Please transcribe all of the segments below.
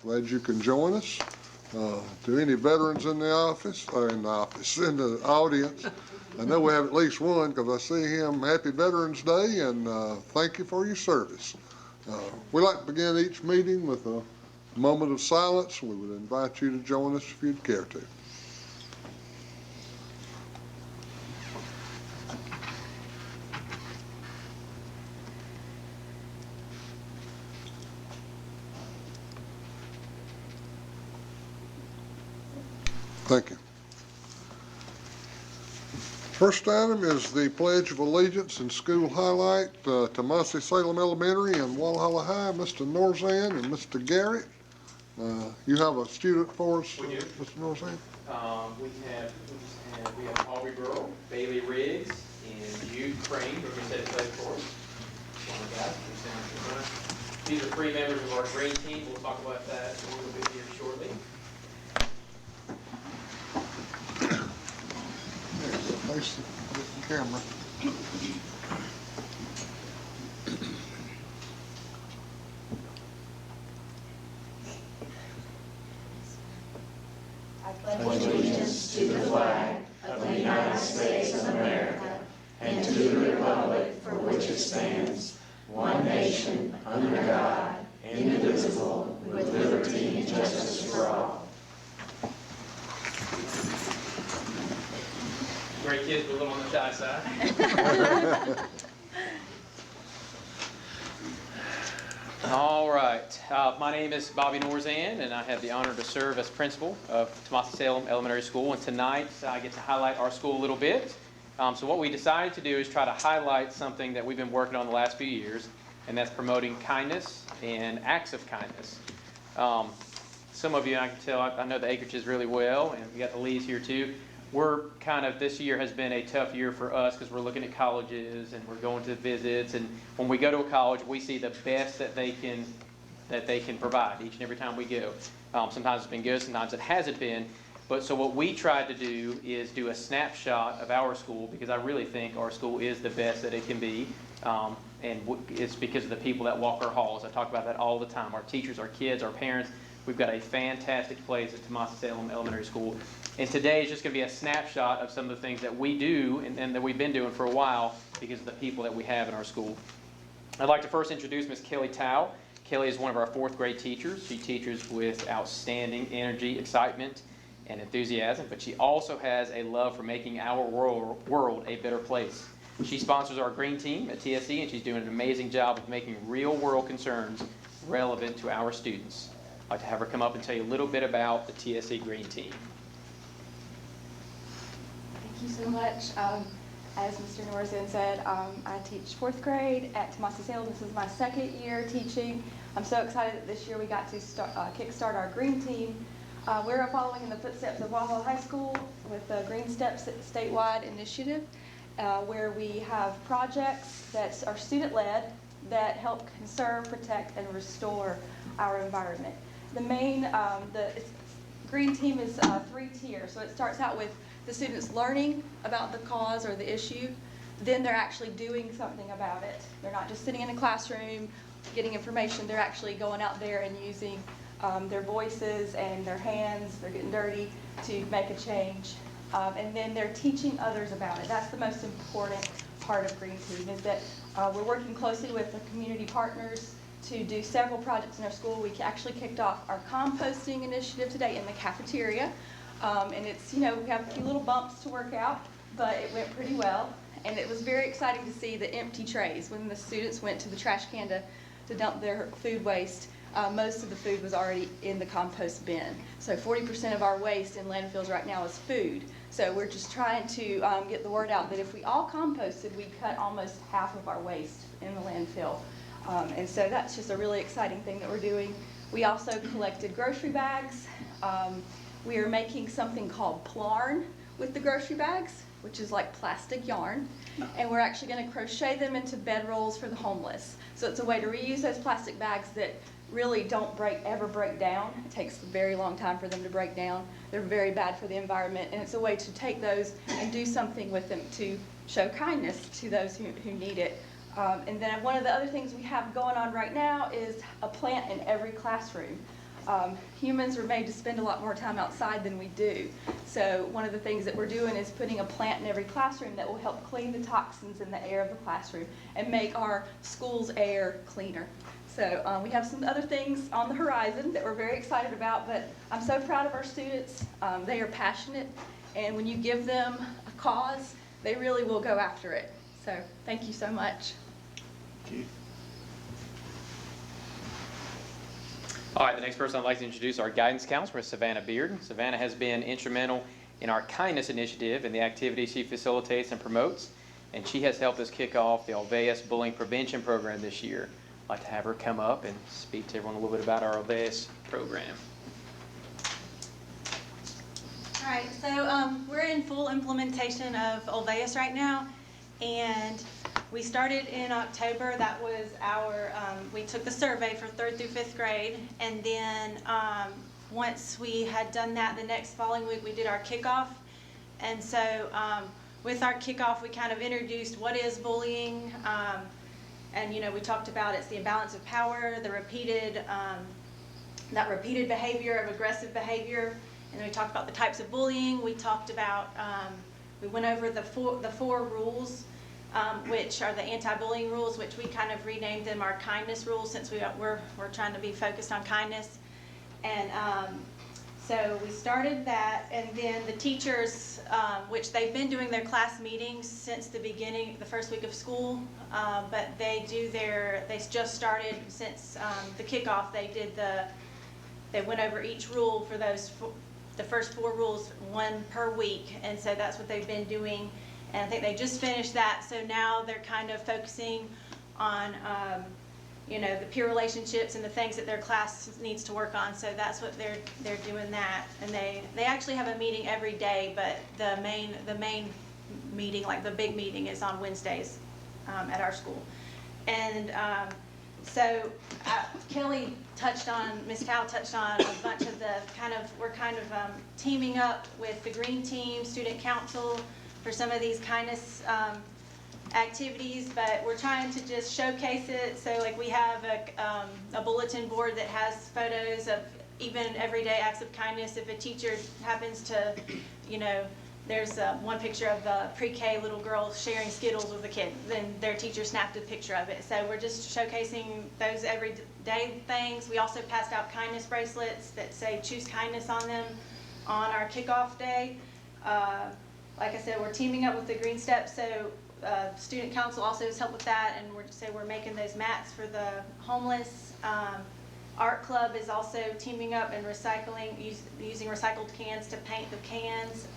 Glad you can join us. To any veterans in the office, in the audience, I know we have at least one because I see him. Happy Veterans Day, and thank you for your service. We like to begin each meeting with a moment of silence. We would invite you to join us if you'd care to. Thank you. First item is the Pledge of Allegiance and school highlight to Monte-Salem Elementary and Walhalla High. Mr. Norzan and Mr. Garrett, you have a student for us, we do. Mr. Norzan? We have Aubrey Burrow, Bailey Riggs, and Jude Crane, who are going to set a pledge for us. These are three members of our green team. We'll talk about that a little bit here shortly. Face the camera. I pledge allegiance to the flag of the United States of America and to the republic for which it stands, one nation, under God, indivisible, with liberty and justice for all. Great kids, but a little on the shy side. All right. My name is Bobby Norzan, and I have the honor to serve as principal of Monte-Salem Elementary School. And tonight, I get to highlight our school a little bit. So what we decided to do is try to highlight something that we've been working on the last few years, and that's promoting kindness and acts of kindness. Some of you, I can tell, I know the acreages really well, and we got the Lees here too. We're kind of, this year has been a tough year for us because we're looking at colleges and we're going to visits, and when we go to a college, we see the best that they can provide each and every time we go. Sometimes it's been good, sometimes it hasn't been. But so what we tried to do is do a snapshot of our school, because I really think our school is the best that it can be. And it's because of the people that walk our halls. I talk about that all the time. Our teachers, our kids, our parents. We've got a fantastic place at Monte-Salem Elementary School. And today is just going to be a snapshot of some of the things that we do and that we've been doing for a while because of the people that we have in our school. I'd like to first introduce Ms. Kelly Tao. Kelly is one of our fourth grade teachers. She teaches with outstanding energy, excitement, and enthusiasm, but she also has a love for making our world a better place. She sponsors our green team at TSC, and she's doing an amazing job of making real world concerns relevant to our students. I'd like to have her come up and tell you a little bit about the TSC green team. Thank you so much. As Mr. Norzan said, I teach fourth grade at Monte-Salem. This is my second year teaching. I'm so excited that this year we got to kickstart our green team. We're following in the footsteps of Walhalla High School with the Green Steps statewide initiative, where we have projects that are student-led that help conserve, protect, and restore our environment. The main, the green team is 3 tiers. So it starts out with the students learning about the cause or the issue. Then they're actually doing something about it. They're not just sitting in a classroom getting information. They're actually going out there and using their voices and their hands. They're getting dirty to make a change. And then they're teaching others about it. That's the most important part of Green Team, is that we're working closely with the community partners to do several projects in our school. We actually kicked off our composting initiative today in the cafeteria. And it's, we have a few little bumps to work out, but it went pretty well. And it was very exciting to see the empty trays when the students went to the trash can to dump their food waste. Most of the food was already in the compost bin. So 40% of our waste in landfills right now is food. So we're just trying to get the word out that if we all composted, we'd cut almost half of our waste in the landfill. And so that's just a really exciting thing that we're doing. We also collected grocery bags. We are making something called plarn with the grocery bags, which is like plastic yarn. And we're actually going to crochet them into bedrolls for the homeless. So it's a way to reuse those plastic bags that really don't ever break down. It takes a very long time for them to break down. They're very bad for the environment, and it's a way to take those and do something with them to show kindness to those who need it. And then one of the other things we have going on right now is a plant in every classroom. Humans are made to spend a lot more time outside than we do. So one of the things that we're doing is putting a plant in every classroom that will help clean the toxins in the air of the classroom and make our school's air cleaner. So we have some other things on the horizon that we're very excited about, but I'm so proud of our students. They are passionate, and when you give them a cause, they really will go after it. So thank you so much. Thank you. All right, the next person I'd like to introduce our guidance counselor is Savannah Beard. Savannah has been instrumental in our kindness initiative and the activities she facilitates and promotes, and she has helped us kick off the Alveus Bullying Prevention Program this year. I'd like to have her come up and speak to everyone a little bit about our Alveus program. All right, so we're in full implementation of Alveus right now, and we started in October. That was our, we took the survey for 3rd through 5th grade, and then once we had done that, the next following week we did our kickoff. And so with our kickoff, we kind of introduced what is bullying, and we talked about it's the imbalance of power, the repeated, that repeated behavior of aggressive behavior. And then we talked about the types of bullying. We talked about, we went over the four rules, which are the anti-bullying rules, which we kind of renamed them our kindness rules, since we're trying to be focused on kindness. And so we started that, and then the teachers, which they've been doing their class meetings since the beginning, the first week of school, but they just started since the kickoff. They went over each rule for the first 4 rules, 1 per week, and so that's what they've been doing. And I think they just finished that, so now they're kind of focusing on, the peer relationships and the things that their class needs to work on. So that's what they're doing that. And they actually have a meeting every day, but the main meeting, like the big meeting, is on Wednesdays at our school. And so Kelly Miss Cow touched on a bunch of we're kind of teaming up with the Green Team, Student Council, for some of these kindness activities, but we're trying to just showcase it. So like we have a bulletin board that has photos of even everyday acts of kindness. If a teacher happens to, there's one picture of a pre-K little girl sharing Skittles with a kid, then their teacher snapped a picture of it. So we're just showcasing those everyday things. We also passed out kindness bracelets that say choose kindness on them on our kickoff day. Like I said, we're teaming up with the Green Steps, so Student Council also has helped with that, and we're making those mats for the homeless. Art Club is also teaming up and using recycled cans to paint the cans.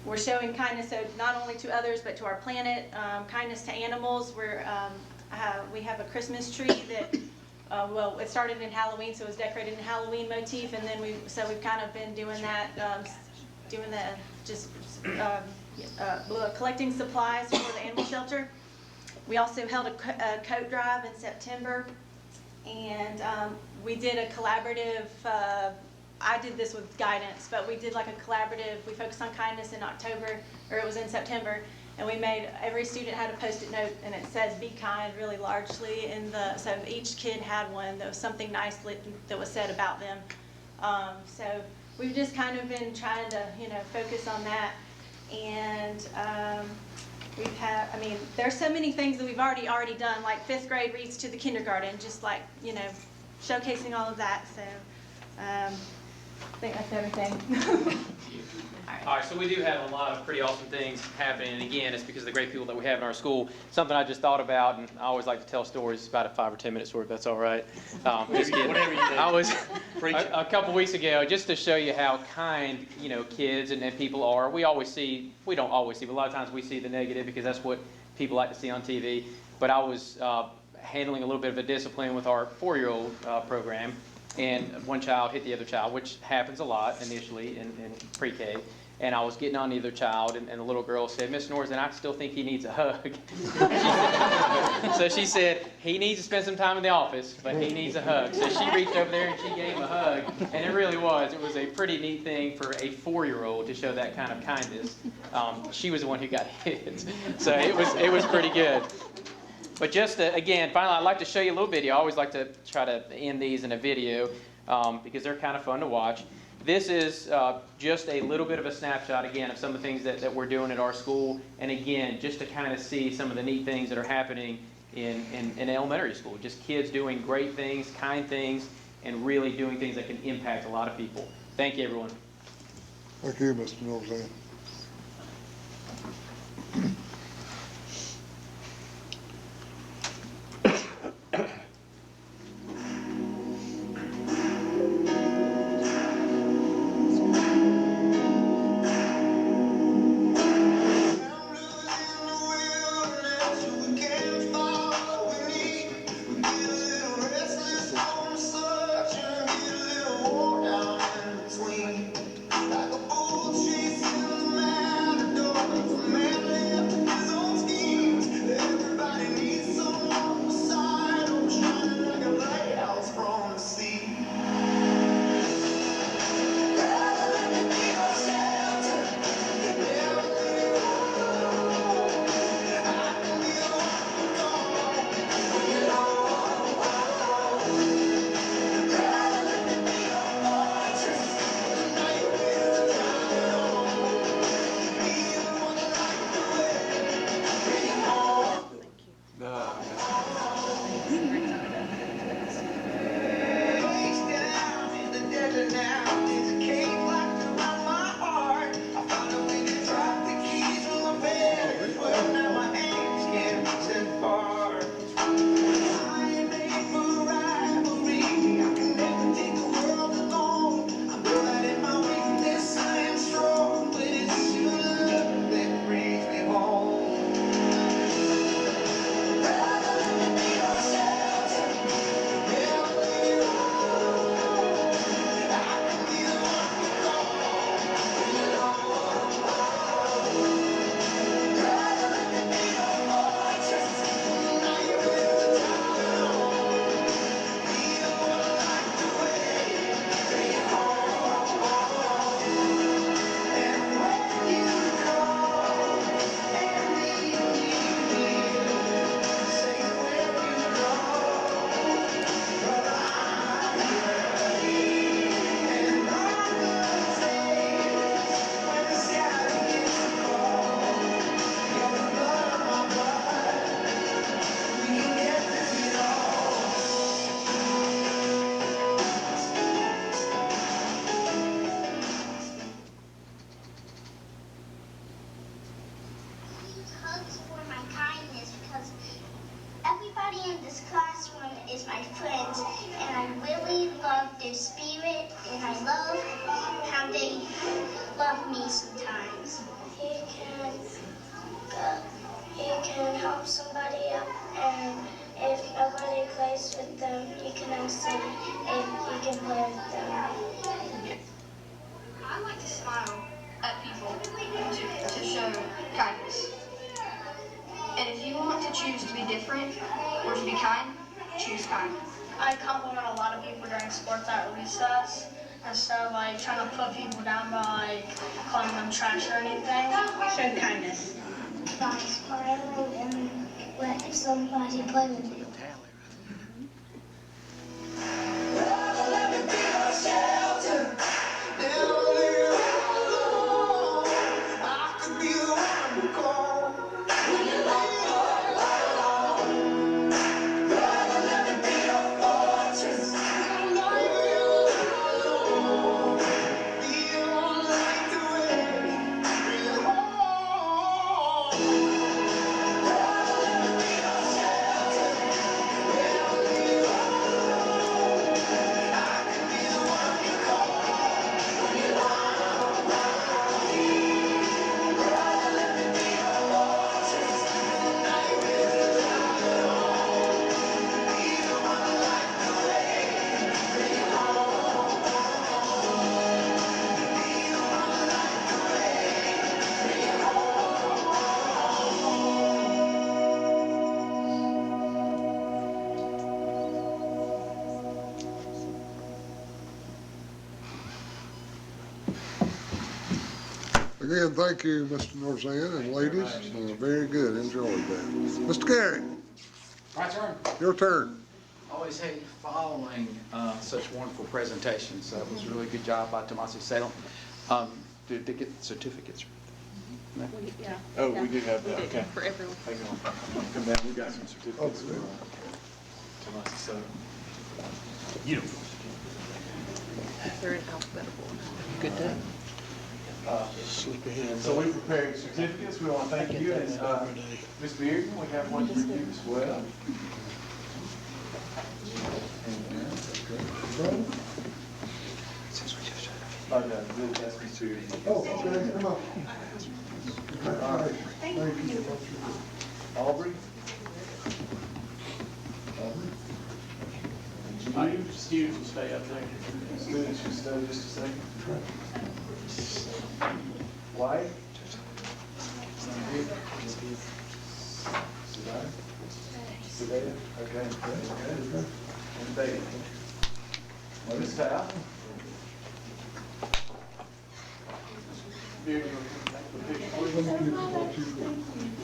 We're showing kindness, so not only to others but to our planet. Kindness to animals. We have a Christmas tree that, it started in Halloween, so it was decorated in Halloween motif, and then we've kind of been doing that, collecting supplies for the animal shelter. We also held a coat drive in September, and we did a collaborative, I did this with guidance, but we did like a collaborative, we focused on kindness in October, or it was in September, and we made, every student had a post-it note, and it says be kind really largely so each kid had one that was something nice that was said about them. So we've just kind of been trying to, focus on that. And there's so many things that we've already done, like 5th grade reads to the kindergarten, just like, showcasing all of that. So I think that's everything. All right, so we do have a lot of pretty awesome things happening, and again, it's because of the great people that we have in our school. Something I just thought about, and I always like to tell stories. It's about a 5 or 10 minute story, if that's all right. Just kidding. Whatever you do. I was a couple weeks ago, just to show you how kind kids and people are. We don't always see, but a lot of times we see the negative because that's what people like to see on TV. But I was handling a little bit of a discipline with our 4-year-old program, and one child hit the other child, which happens a lot initially in pre-K. And I was getting on the other child, and the little girl said, "Miss Norris, I still think he needs a hug." So she said, "He needs to spend some time in the office, but he needs a hug." So she reached over there and she gave him a hug. And it really was. It was a pretty neat thing for a 4-year-old to show that kind of kindness. She was the one who got hit. So it was pretty good. But just again, finally, I'd like to show you a little video. I always like to try to end these in a video. because they're kind of fun to watch. This is just a little bit of a snapshot, again, of some of the things that we're doing at our school. And again, just to kind of see some of the neat things that are happening in elementary school. Just kids doing great things, kind things, and really doing things that can impact a lot of people. Thank you, everyone. Thank you, Mr. Norzan. Hugs for my kindness because everybody in this classroom is my friends, and I really love their spirit, and I love how they love me sometimes. You can help somebody up, and if nobody plays with them, you can ask them if you can play with them. I like to smile at people to show kindness. And if you want to choose to be different or to be kind, choose kind. I compliment a lot of people during sports at recess instead of like trying to put people down by like calling them trash or anything. Show kindness. By smiling and let somebody play with you. Again, thank you, Mr. Norzan and ladies. Very good. Enjoyed that. Mr. Gary, My turn. your turn. always hate following such wonderful presentations. So it was a really good job by Tomasi Salem. Did they get certificates? No? Yeah. Oh, we do have that, okay. For everyone. Hang on, come down, we got some certificates for Tomasi Salem. They're in alphabetical. Good day. So we prepared certificates, we want to thank you, and Ms. Bearden, we have one for you as well. Oh, no, that's Ms. Bearden. Oh, okay, come on. Thank you. Aubrey? Students will stay up there. Students, should stay just a second. White? Sedaya? Okay, good. And Bailey? Ms. Powell? Beard, you want to take the picture, please?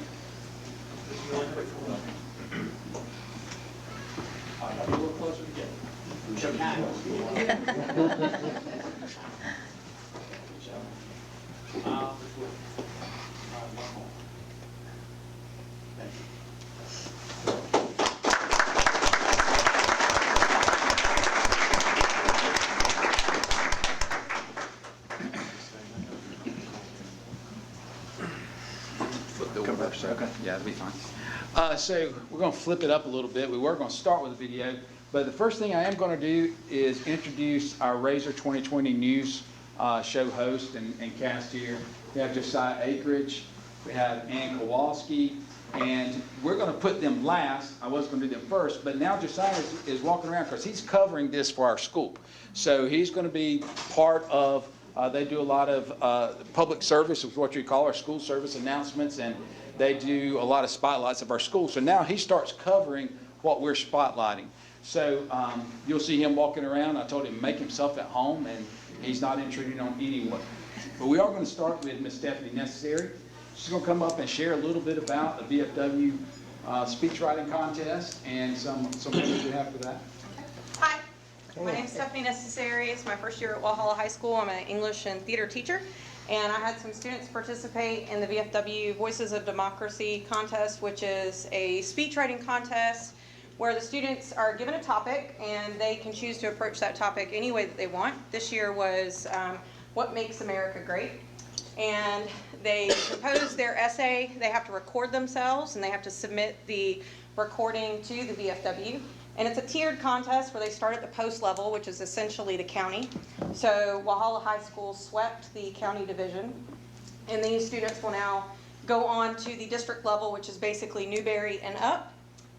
All right, a little closer together. Show hands. Flip the order. Okay, yeah, that'll be fine. So we're going to flip it up a little bit. We were going to start with a video, but the first thing I am going to do is introduce our Razor 2020 News show host and cast here. We have Josiah Akridge, we have Ann Kowalski, and we're going to put them last. I was going to do them first, but now Josiah is walking around because he's covering this for our school. So he's going to be part of, they do a lot of public service, is what you call our school service announcements, and they do a lot of spotlights of our school. So now he starts covering what we're spotlighting. So you'll see him walking around. I told him make himself at home, and he's not intruding on anyone. But we are going to start with Miss Stephanie Necessary. She's going to come up and share a little bit about the VFW speech writing contest and some things we have for that. Hi, my name is Stephanie Necessary. It's my first year at Walhalla High School. I'm an English and theater teacher, and I had some students participate in the VFW Voices of Democracy contest, which is a speech writing contest where the students are given a topic and they can choose to approach that topic any way that they want. This year was what makes America great, and they compose their essay. They have to record themselves and they have to submit the recording to the VFW. And it's a tiered contest where they start at the post level, which is essentially the county. So Walhalla High School swept the county division, and these students will now go on to the district level, which is basically Newberry and up,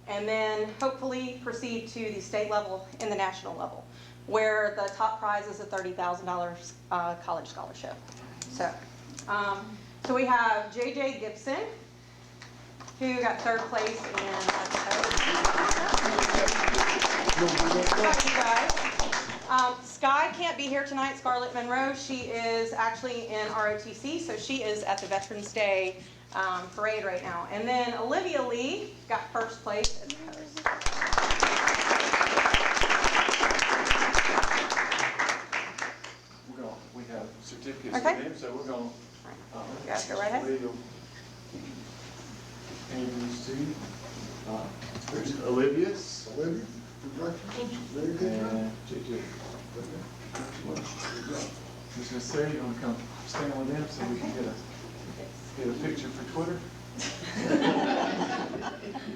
and then hopefully proceed to the state level and the national level, where the top prize is a $30,000 college scholarship. So we have J.J. Gibson, who got third place in Sky can't be here tonight, Scarlett Monroe. She is actually in ROTC, so she is at the Veterans Day parade right now. And then Olivia Lee got first place as a host. We have certificates Okay. for them, so we're going You guys go right ahead. hand these to you. There's Olivia's. Olivia, congratulations. Very good job. And JJ. Ms. Necessary, you want to come stand with them so we can get a picture for Twitter?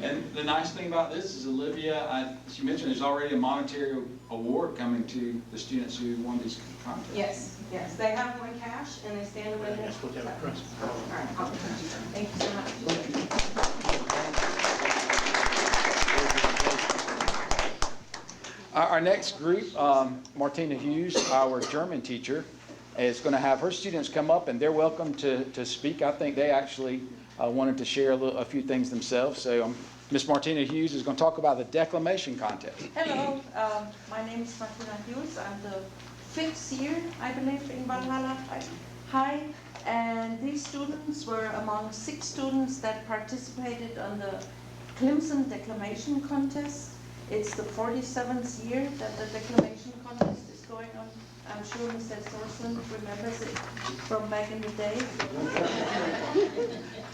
And the nice thing about this is Olivia, she mentioned there's already a monetary award coming to the students who won these contests. Yes, they have one cash and they stand to win it. That's what they have. All right, awesome. Thank you so much. Our next group, Martina Hughes, our German teacher, is going to have her students come up, and they're welcome to speak. I think they actually wanted to share a few things themselves. So Miss Martina Hughes is going to talk about the declamation contest. Hello, my name is Martina Hughes. I'm the 5th year, I believe, in Valhalla High. And these students were among 6 students that participated on the Clemson Declamation Contest. It's the 47th year that the declamation contest is going on. I'm sure Mr. Thorson remembers it from back in the day.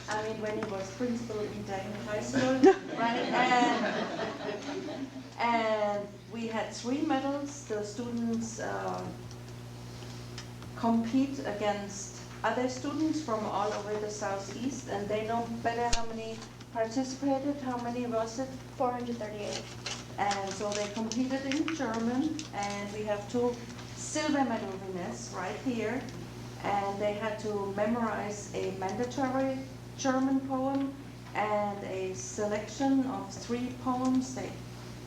I mean, when he was principal in Dayton High School, right? And we had 3 medals. The students compete against other students from all over the Southeast, and they know better how many participated. How many was it? 438. And so they competed in German, and we have 2 silver medal winners right here. And they had to memorize a mandatory German poem and a selection of 3 poems. They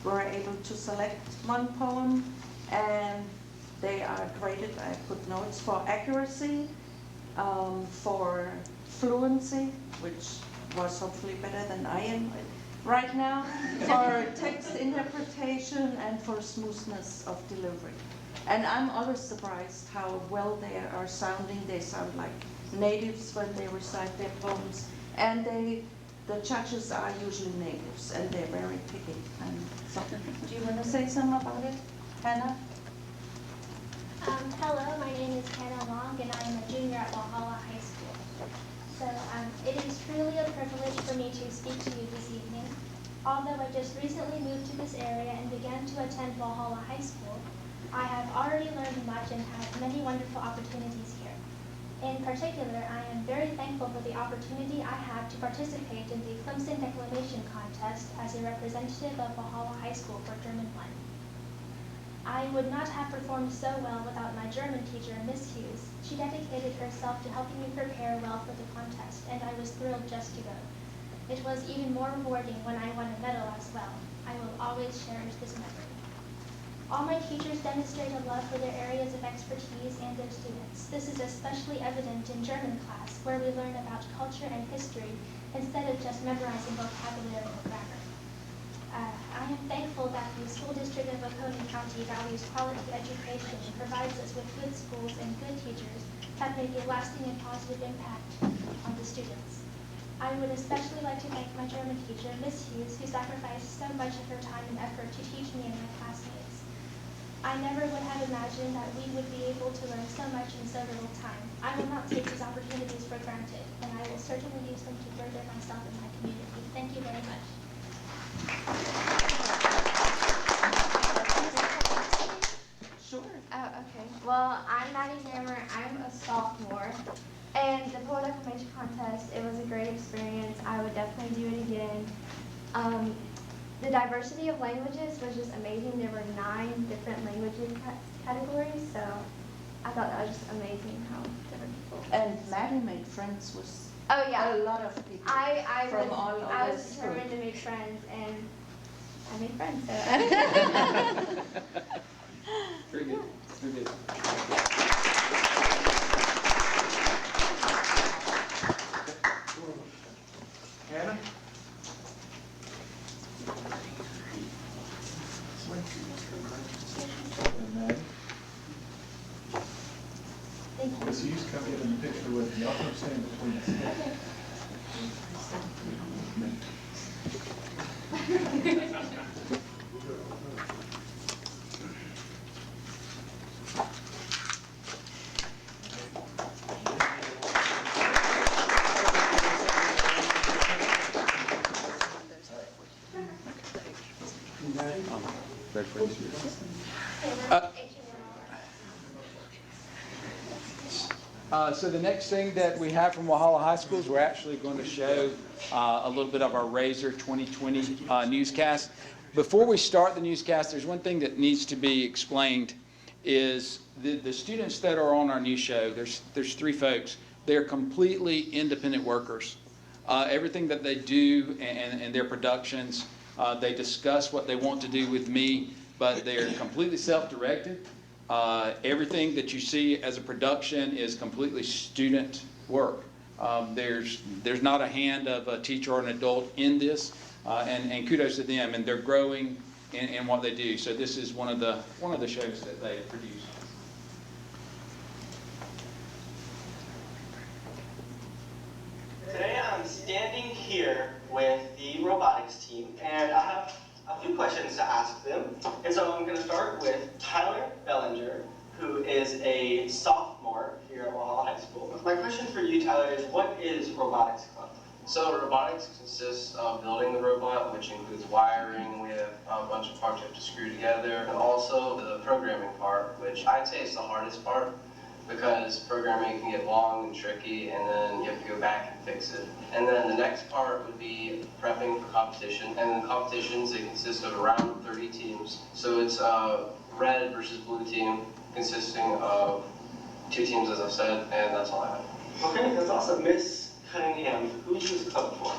were able to select 1 poem, and they are graded, I put notes, for accuracy, for fluency, which was hopefully better than I am right now, for text interpretation, and for smoothness of delivery. And I'm always surprised how well they are sounding. They sound like natives when they recite their poems. And the judges are usually natives, and they're very picky. And so, do you want to say something about it, Hannah? Hello, my name is Hannah Long, and I am a junior at Walhalla High School. So it is truly a privilege for me to speak to you this evening. Although I just recently moved to this area and began to attend Walhalla High School, I have already learned much and had many wonderful opportunities here. In particular, I am very thankful for the opportunity I had to participate in the Clemson Declamation Contest as a representative of Walhalla High School for German 1. I would not have performed so well without my German teacher, Miss Hughes. She dedicated herself to helping me prepare well for the contest, and I was thrilled just to go. It was even more rewarding when I won a medal as well. I will always cherish this memory. All my teachers demonstrate a love for their areas of expertise and their students. This is especially evident in German class, where we learn about culture and history instead of just memorizing vocabulary and grammar. I am thankful that the School District of Oconee County values quality education and provides us with good schools and good teachers that make a lasting and positive impact on the students. I would especially like to thank my German teacher, Miss Hughes, who sacrificed so much of her time and effort to teach me and my classmates. I never would have imagined that we would be able to learn so much in so little time. I will not take these opportunities for granted, and I will certainly use them to further myself and my community. Thank you very much. Sure. Oh, okay. Well, I'm Maddie Hammer. I'm a sophomore. And the Poet Declamation Contest, it was a great experience. I would definitely do it again. The diversity of languages was just amazing. There were 9 different language categories, so I thought that was just amazing how different people. And Maddie made friends with Oh yeah, a lot of people I from all over I was the school. determined to make friends, and I made friends. So. Very good. Very good. Hannah? And Maddie? Thank you. Miss Hughes, come get in the picture with me. Y'all come stand between us. Okay. So the next thing that we have from Walhalla High School is we're actually going to show a little bit of our Razor 2020 newscast. Before we start the newscast, there's one thing that needs to be explained is the students that are on our new show, there's 3 folks. They're completely independent workers. Everything that they do and their productions, they discuss what they want to do with me, but they're completely self-directed. Everything that you see as a production is completely student work. There's not a hand of a teacher or an adult in this, and kudos to them, and they're growing in what they do. So this is one of the shows that they produce. Today I'm standing here with the robotics team, and I have a few questions to ask them. And so I'm going to start with Tyler Bellinger, who is a sophomore here at Walhalla High School. My question for you, Tyler, is what is Robotics Club? So robotics consists of building the robot, which includes wiring. We have a bunch of parts you have to screw together, and also the programming part, which I'd say is the hardest part, because programming can get long and tricky, and then you have to go back and fix it. And then the next part would be prepping for competition. And in the competitions, they consist of around 30 teams. So it's a red versus blue team, consisting of 2 teams, as I've said, and that's all I have. Okay, that's awesome. Miss Cunningham, who's this club for?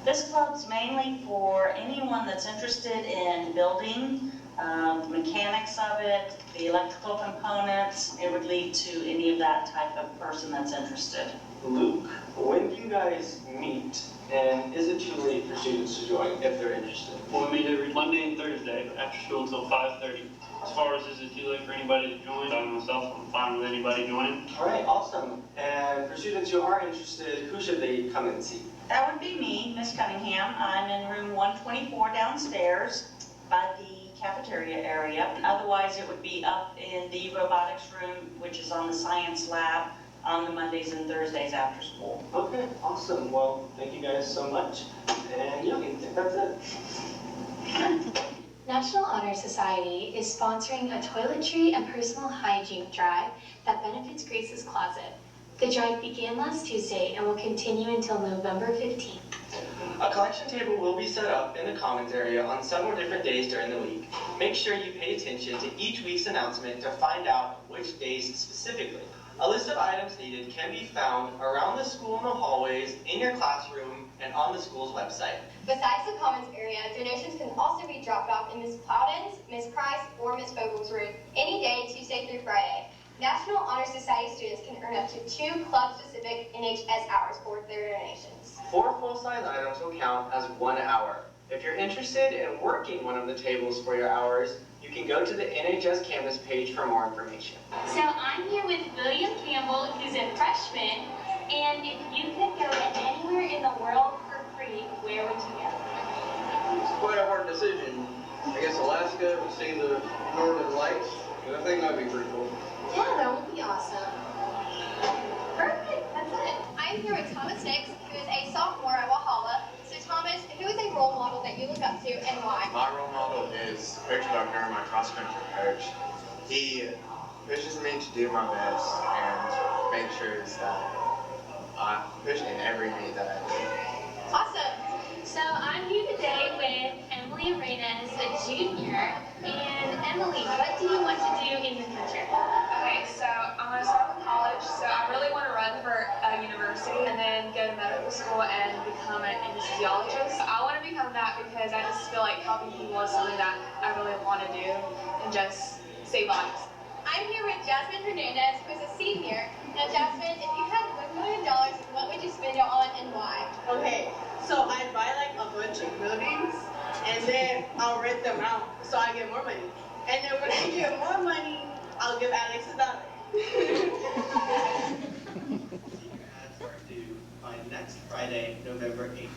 This club's mainly for anyone that's interested in building, the mechanics of it, the electrical components. It would lead to any of that type of person that's interested. Luke, when do you guys meet, and is it too late for students to join if they're interested? Well, we meet every Monday and Thursday, but after school until 5:30. As far as is it too late for anybody to join, I myself, I'm fine with anybody joining. All right, awesome. And for students who are interested, who should they come and see? That would be me, Miss Cunningham. I'm in room 124 downstairs by the cafeteria area. Otherwise, it would be up in the robotics room, which is on the science lab on the Mondays and Thursdays after school. Okay, awesome. Well, thank you guys so much. And yeah, I think that's it. National Honor Society is sponsoring a toiletry and personal hygiene drive that benefits Grace's Closet. The drive began last Tuesday and will continue until November 15th. A collection table will be set up in the commons area on several different days during the week. Make sure you pay attention to each week's announcement to find out which days specifically. A list of items needed can be found around the school in the hallways, in your classroom, and on the school's website. Besides the commons area, donations can also be dropped off in Ms. Plowden's, Ms. Price, or Ms. Vogel's room any day, Tuesday through Friday. National Honor Society students can earn up to 2 club-specific NHS hours for their donations. 4 full-size items will count as 1 hour. If you're interested in working one of the tables for your hours, you can go to the NHS campus page for more information. So I'm here with William Campbell, who's a freshman, and if you could go anywhere in the world for free, where would you go? It's quite a hard decision. I guess Alaska would see the northern lights, and I think that'd be pretty cool. Yeah, that would be awesome. Perfect, that's it. I'm here with Thomas Nix, who is a sophomore at Walhalla. So Thomas, who is a role model that you look up to and why? My role model is Coach Buckner, my cross-country coach. He pushes me to do my best and make sure that I push in every meet that I do. Awesome. So I'm here today with Emily Arenas, a junior. And Emily, what do you want to do in the future? Okay, so I'm going to start with college, so I really want to run for a university and then go to medical school and become an anesthesiologist. I want to become that because I just feel like helping people is something that I really want to do and just save lives. I'm here with Jasmine Hernandez, who is a senior. Now Jasmine, if you had $1 million, what would you spend it on and why? Okay, so I'd buy like a bunch of buildings and then I'll rent them out so I get more money. And then when I get more money, I'll give Alex $1. Ads are due by next Friday, November 8th. If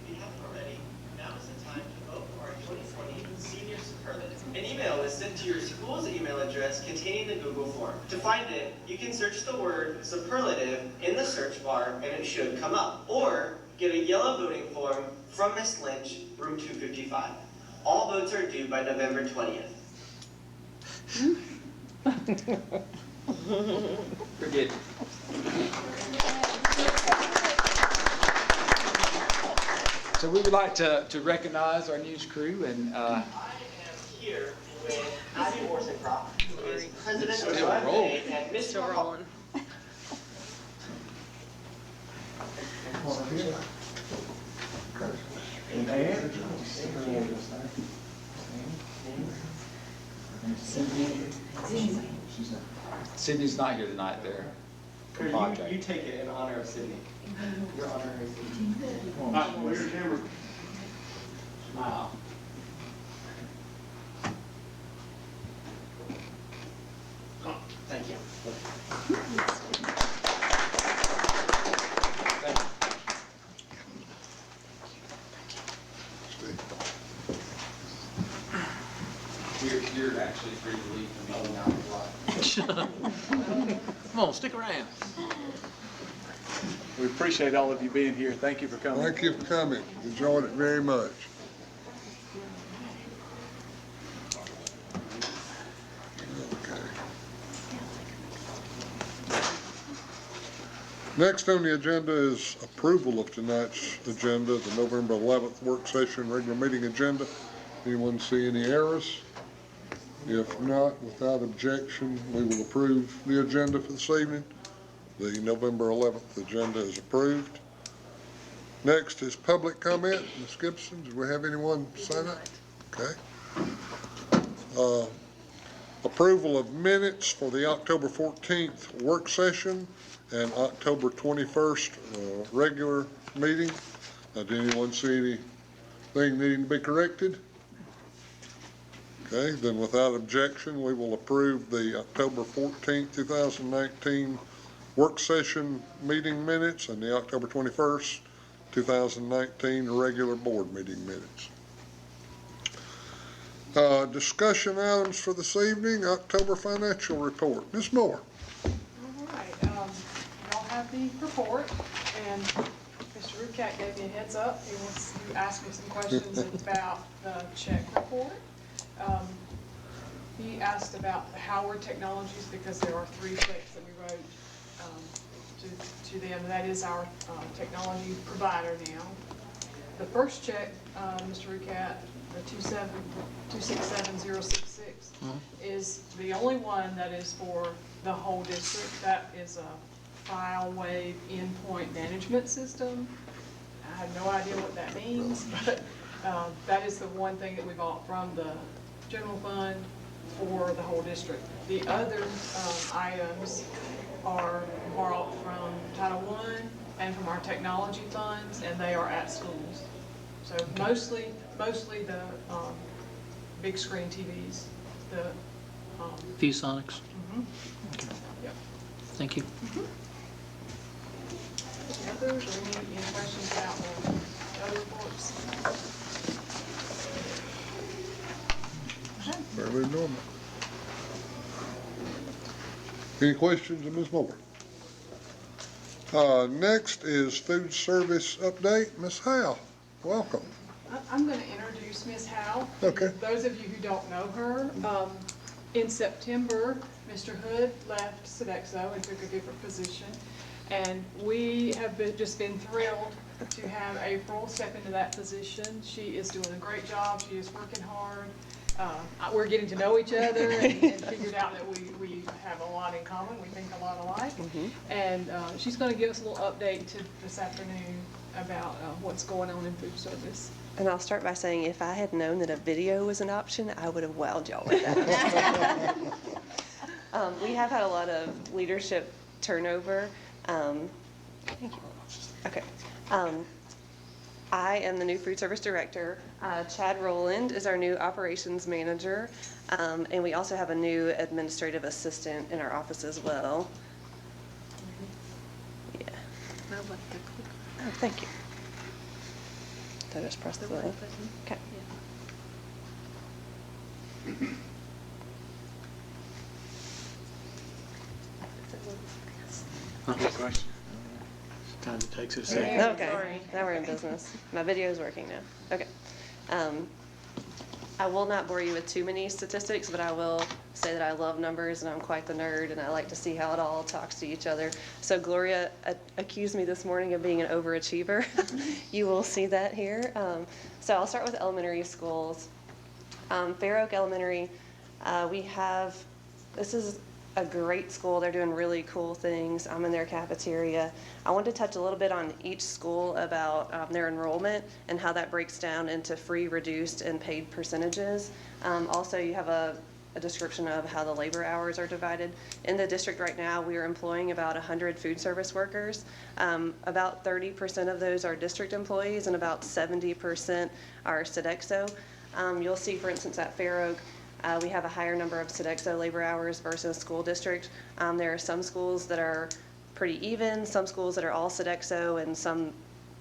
you haven't already, now is the time to vote for our 2020 Senior Superlative. An email is sent to your school's email address containing the Google form. To find it, you can search the word superlative in the search bar and it should come up. Or get a yellow voting form from Miss Lynch, room 255. All votes are due by November 20th. Forget. So we would like to recognize our news crew and I am here with Abby Warsencroft, who is president of Still the rolling. and Miss Still rolling. Sydney's not here tonight there. You take it in honor of Sydney. Your honorary Sydney. Where's your camera? Smile. Thank you. actually free to leave the meeting out of light. Come on, stick around. We appreciate all of you being here. Thank you for coming. Thank you for coming. Enjoyed it very much. Next on the agenda is approval of tonight's agenda, the November 11th work session regular meeting agenda. Anyone see any errors? If not, without objection, we will approve the agenda for this evening. The November 11th agenda is approved. Next is public comment. Ms. Gibson, do we have anyone sign up? Okay. Approval of minutes for the October 14th work session and October 21st regular meeting. Did anyone see anything needing to be corrected? Okay, then without objection, we will approve the October 14th, 2019 work session meeting minutes and the October 21st, 2019 regular board meeting minutes. Discussion items for this evening, October financial report. Ms. Moore. All right, y'all have the report, and Mr. Rucat gave me a heads up. He asked me some questions about the check report. He asked about the Howard Technologies because there are 3 checks that we wrote to them. That is our technology provider now. The first check, Mr. Rucat, the 267066, is the only one that is for the whole district. That is a file wave endpoint management system. I have no idea what that means, but that is the one thing that we bought from the general fund for the whole district. The other items are borrowed from Title I and from our technology funds, and they are at schools. So mostly the big screen TVs. The ViewSonics. Okay. Yep. Thank you. Others, or any questions about the other reports? Fairly normal. Any questions of Ms. Moore? Next is food service update. Ms. Howe, welcome. I'm going to introduce Ms. Howe. Okay. Those of you who don't know her, in September, Mr. Hood left Sodexo and took a different position. And we have just been thrilled to have April step into that position. She is doing a great job. She is working hard. We're getting to know each other and figured out that we have a lot in common. We think a lot alike. And she's going to give us a little update this afternoon about what's going on in food service. And I'll start by saying, if I had known that a video was an option, I would have wowed y'all with that. We have had a lot of leadership turnover. Thank you. Okay. I am the new food service director. Chad Rowland is our new operations manager. And we also have a new administrative assistant in our office as well. Yeah. Oh, thank you. Did I just press the button? Okay. Question. Sometimes it takes a second. Okay, now we're in business. My video is working now. Okay. I will not bore you with too many statistics, but I will say that I love numbers and I'm quite the nerd and I like to see how it all talks to each other. So Gloria accused me this morning of being an overachiever. You will see that here. So I'll start with elementary schools. Fair Oak Elementary, this is a great school. They're doing really cool things. I'm in their cafeteria. I wanted to touch a little bit on each school about their enrollment and how that breaks down into free, reduced, and paid percentages. Also, you have a description of how the labor hours are divided. In the district right now, we are employing about 100 food service workers. About 30% of those are district employees and about 70% are Sodexo. You'll see, for instance, at Fair Oak, we have a higher number of Sodexo labor hours versus school district. There are some schools that are pretty even, some schools that are all Sodexo, and some,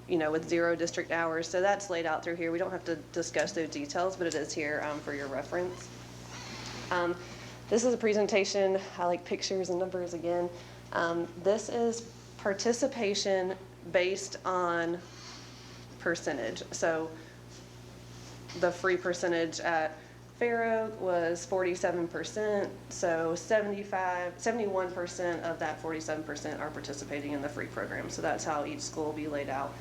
with 0 district hours. So that's laid out through here. We don't have to discuss those details, but it is here for your reference. This is a presentation, I like pictures and numbers again. This is participation based on percentage. So the free percentage at Fair Oak was 47%, so 71% of that 47% are participating in the free program. So that's how each school will be laid out.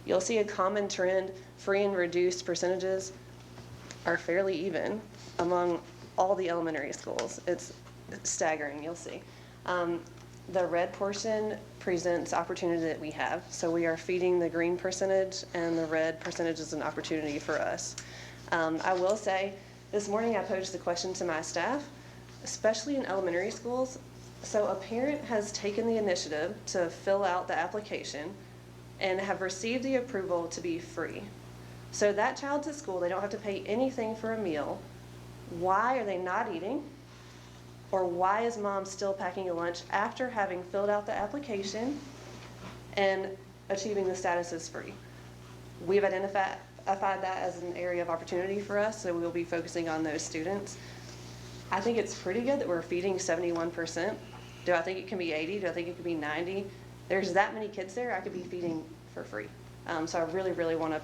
You'll see a common trend, free and reduced percentages are fairly even among all the elementary schools. It's staggering, you'll see. The red portion presents opportunity that we have. So we are feeding the green percentage, and the red percentage is an opportunity for us. I will say, this morning I posed the question to my staff, especially in elementary schools. So a parent has taken the initiative to fill out the application and have received the approval to be free. So that child's at school, they don't have to pay anything for a meal. Why are they not eating? Or why is mom still packing a lunch after having filled out the application and achieving the status as free? We've identified that as an area of opportunity for us, so we'll be focusing on those students. I think it's pretty good that we're feeding 71%. Do I think it can be 80? Do I think it could be 90? There's that many kids there I could be feeding for free. So I really, really want to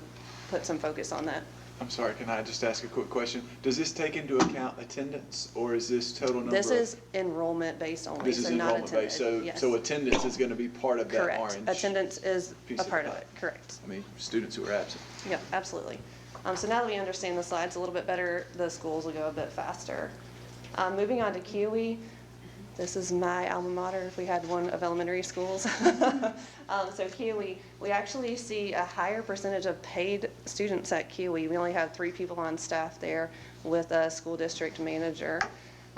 put some focus on that. I'm sorry, can I just ask a quick question? Does this take into account attendance, or is this total number? This is enrollment based only, This is so not enrollment based, attended. Yes. so attendance is going to be part of that Correct. orange. Attendance is piece a part of pie. it, correct. I mean, students who are absent. Yeah, absolutely. So now that we understand the slides a little bit better, the schools will go a bit faster. Moving on to Kiwi. This is my alma mater if we had one of elementary schools. So Kiwi, we actually see a higher percentage of paid students at Kiwi. We only have 3 people on staff there with a school district manager.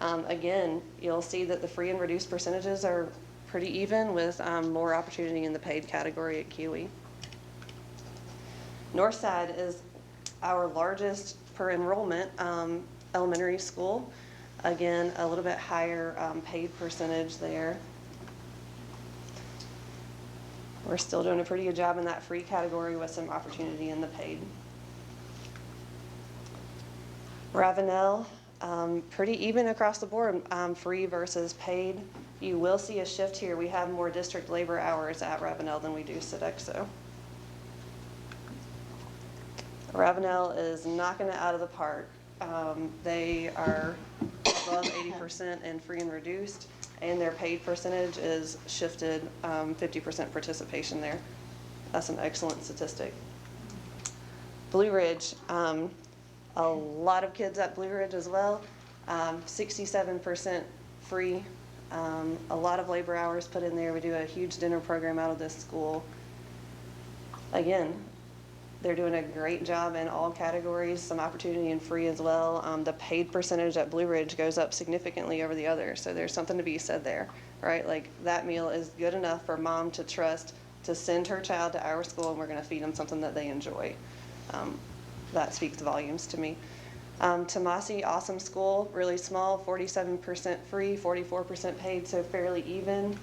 Again, you'll see that the free and reduced percentages are pretty even with more opportunity in the paid category at Kiwi. Northside is our largest per enrollment elementary school. Again, a little bit higher paid percentage there. We're still doing a pretty good job in that free category with some opportunity in the paid. Ravenel, pretty even across the board, free versus paid. You will see a shift here. We have more district labor hours at Ravenel than we do Sodexo. Ravenel is knocking it out of the park. They are above 80% in free and reduced, and their paid percentage is shifted 50% participation there. That's an excellent statistic. Blue Ridge, a lot of kids at Blue Ridge as well, 67% free, a lot of labor hours put in there. We do a huge dinner program out of this school. Again, they're doing a great job in all categories, some opportunity in free as well. The paid percentage at Blue Ridge goes up significantly over the others, so there's something to be said there, right? Like that meal is good enough for mom to trust to send her child to our school, and we're gonna feed them something that they enjoy. That speaks volumes to me. Tomasi, awesome school, really small, 47% free, 44% paid, so fairly even.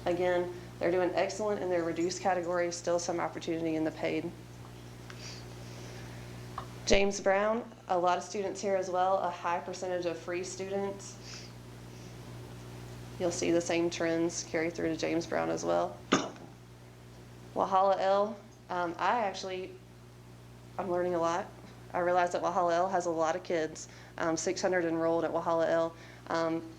Again, they're doing excellent in their reduced category, still some opportunity in the paid. James Brown, a lot of students here as well, a high percentage of free students. You'll see the same trends carry through to James Brown as well. Wahala L, I'm learning a lot. I realize that Wahala L has a lot of kids, 600 enrolled at Wahala L.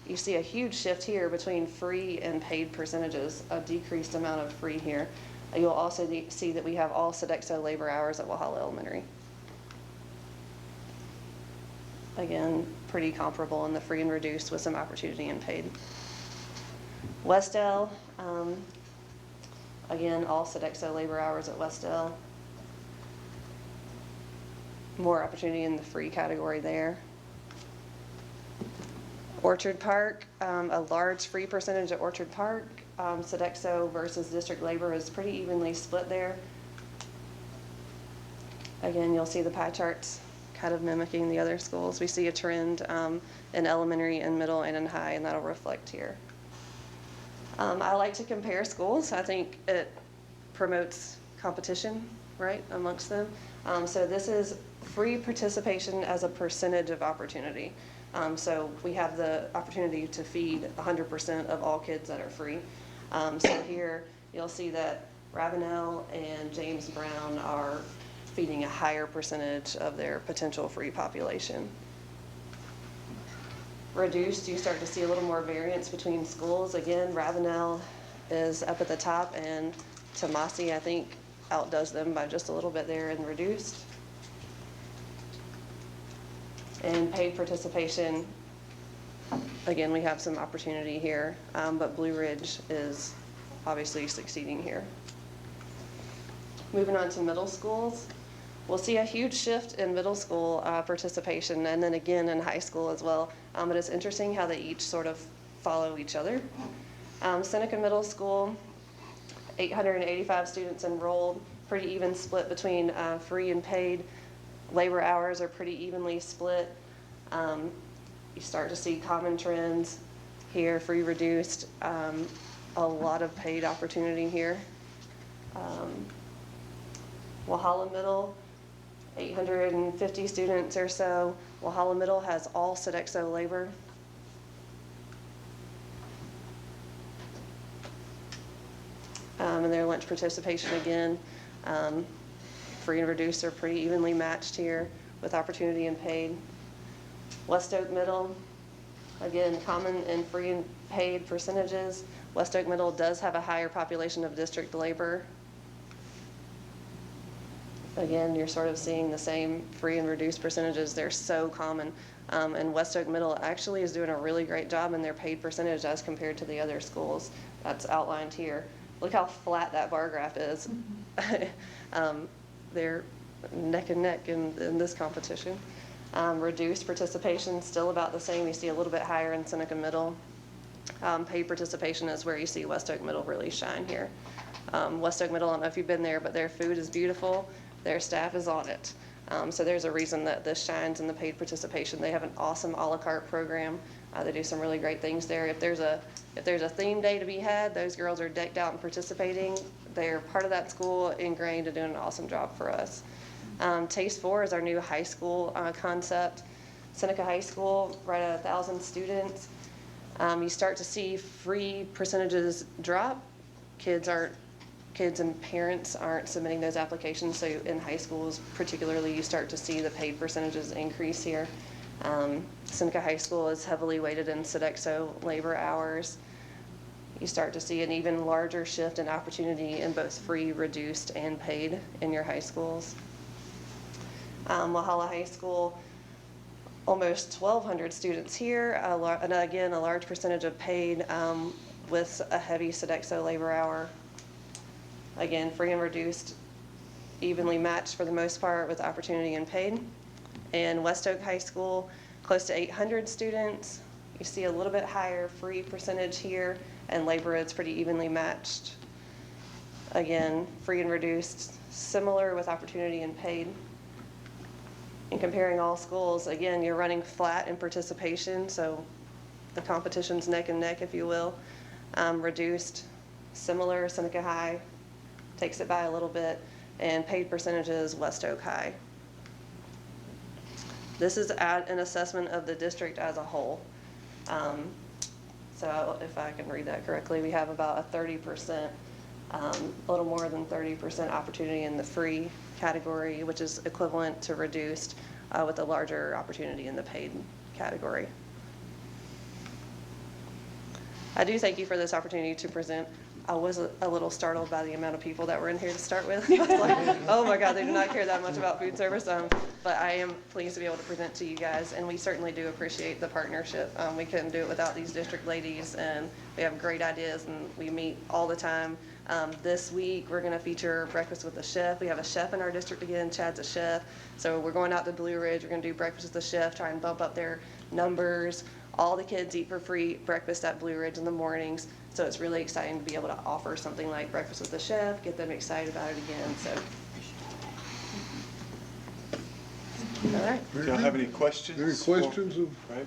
You see a huge shift here between free and paid percentages, a decreased amount of free here. You'll also see that we have all Sodexo labor hours at Wahala Elementary. Again, pretty comparable in the free and reduced with some opportunity in paid. Westdale, again, all Sodexo labor hours at Westdale. More opportunity in the free category there. Orchard Park, a large free percentage at Orchard Park. Sodexo versus district labor is pretty evenly split there. Again, you'll see the pie charts kind of mimicking the other schools. We see a trend in elementary and middle and in high, and that'll reflect here. I like to compare schools. I think it promotes competition, right, amongst them. So this is free participation as a percentage of opportunity. So we have the opportunity to feed 100% of all kids that are free. So here you'll see that Ravenel and James Brown are feeding a higher percentage of their potential free population. Reduced, you start to see a little more variance between schools. Again, Ravenel is up at the top, and Tomasi, I think, outdoes them by just a little bit there in reduced. And paid participation, again, we have some opportunity here, but Blue Ridge is obviously succeeding here. Moving on to middle schools, we'll see a huge shift in middle school participation, and then again in high school as well. But it's interesting how they each sort of follow each other. Seneca Middle School, 885 students enrolled, pretty even split between free and paid. Labor hours are pretty evenly split. You start to see common trends here, free, reduced, a lot of paid opportunity here. Walhalla Middle, 850 students or so. Walhalla Middle has all Sodexo labor. And their lunch participation again, free and reduced are pretty evenly matched here with opportunity and paid. West Oak Middle, again, common and free and paid percentages. West Oak Middle does have a higher population of district labor. Again, you're sort of seeing the same free and reduced percentages. They're so common. And West Oak Middle actually is doing a really great job in their paid percentage as compared to the other schools. That's outlined here. Look how flat that bar graph is. They're neck and neck in this competition. Reduced participation, still about the same. You see a little bit higher in Seneca Middle. Paid participation is where you see West Oak Middle really shine here. West Oak Middle, I don't know if you've been there, but their food is beautiful. Their staff is on it. So there's a reason that this shines in the paid participation. They have an awesome a la carte program. They do some really great things there. If there's a theme day to be had, those girls are decked out and participating. They're part of that school, ingrained, and doing an awesome job for us. Taste 4 is our new high school concept. Seneca High School, right at 1,000 students. You start to see free percentages drop. Kids and parents aren't submitting those applications, so in high schools particularly, you start to see the paid percentages increase here. Seneca High School is heavily weighted in Sodexo labor hours. You start to see an even larger shift in opportunity in both free, reduced, and paid in your high schools. Walhalla High School, almost 1,200 students here, and again, a large percentage of paid with a heavy Sodexo labor hour. Again, free and reduced, evenly matched for the most part with opportunity and paid. And West Oak High School, close to 800 students. You see a little bit higher free percentage here, and labor is pretty evenly matched. Again, free and reduced, similar with opportunity and paid. And comparing all schools, again, you're running flat in participation, so the competition's neck and neck, if you will. Reduced, similar, Seneca High takes it by a little bit, and paid percentages, West Oak High. This is an assessment of the district as a whole. So if I can read that correctly, we have about a 30%, a little more than 30% opportunity in the free category, which is equivalent to reduced, with a larger opportunity in the paid category. I do thank you for this opportunity to present. I was a little startled by the amount of people that were in here to start with. I was like, oh my God, they do not care that much about food service. But I am pleased to be able to present to you guys, and we certainly do appreciate the partnership. We couldn't do it without these district ladies, and we have great ideas, and we meet all the time. This week, we're going to feature Breakfast with the Chef. We have a chef in our district again. Chad's a chef. So we're going out to Blue Ridge. We're going to do Breakfast with the Chef, try and bump up their numbers. All the kids eat for free breakfast at Blue Ridge in the mornings. So it's really exciting to be able to offer something like Breakfast with the Chef, get them excited about it again. So, all right. Do y'all have any questions? Any questions? Right.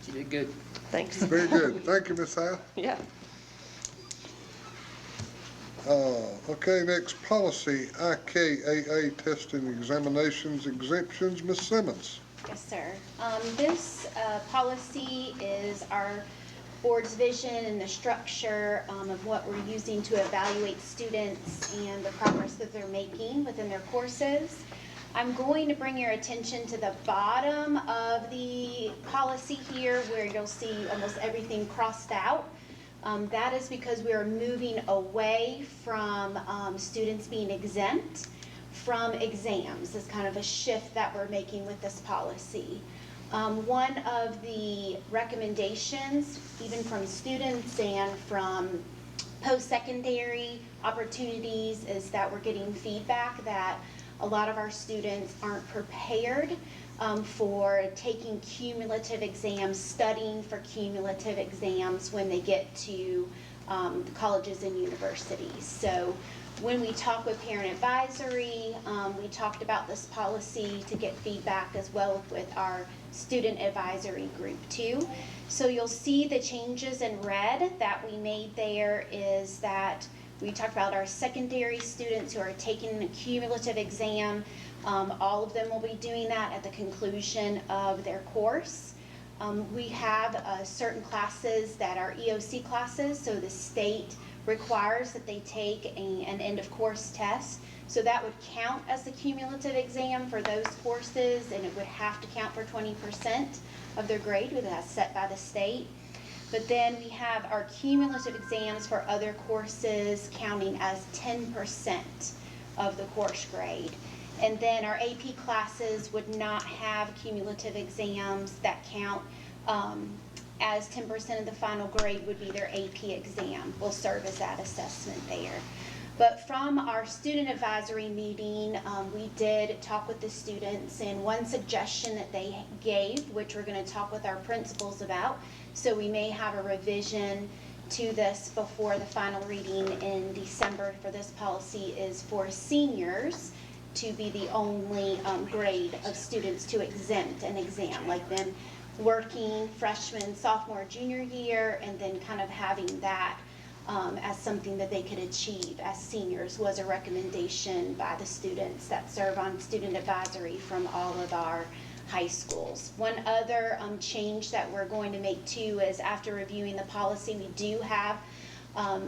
You did good. Thanks. Very good. Thank you, Ms. Howe. Yeah. Okay, next policy, IKAA testing examinations exemptions, Ms. Simmons. Yes, sir. This policy is our board's vision and the structure of what we're using to evaluate students and the progress that they're making within their courses. I'm going to bring your attention to the bottom of the policy here where you'll see almost everything crossed out. That is because we are moving away from students being exempt from exams. It's kind of a shift that we're making with this policy. One of the recommendations, even from students and from post-secondary opportunities, is that we're getting feedback that a lot of our students aren't prepared for taking cumulative exams, studying for cumulative exams when they get to colleges and universities. So when we talk with parent advisory, we talked about this policy to get feedback as well with our student advisory group too. So you'll see the changes in red that we made there is that we talked about our secondary students who are taking a cumulative exam. All of them will be doing that at the conclusion of their course. We have certain classes that are EOC classes, so the state requires that they take an end of course test. So that would count as the cumulative exam for those courses, and it would have to count for 20% of their grade, because that's set by the state. But then we have our cumulative exams for other courses counting as 10% of the course grade. And then our AP classes would not have cumulative exams that count as 10% of the final grade would be their AP exam, will serve as that assessment there. But from our student advisory meeting, we did talk with the students, and one suggestion that they gave, which we're going to talk with our principals about, so we may have a revision to this before the final reading in December for this policy, is for seniors to be the only grade of students to exempt an exam, like them working freshman, sophomore, junior year, and then kind of having that as something that they could achieve as seniors was a recommendation by the students that serve on student advisory from all of our high schools. One other change that we're going to make too is after reviewing the policy, we do have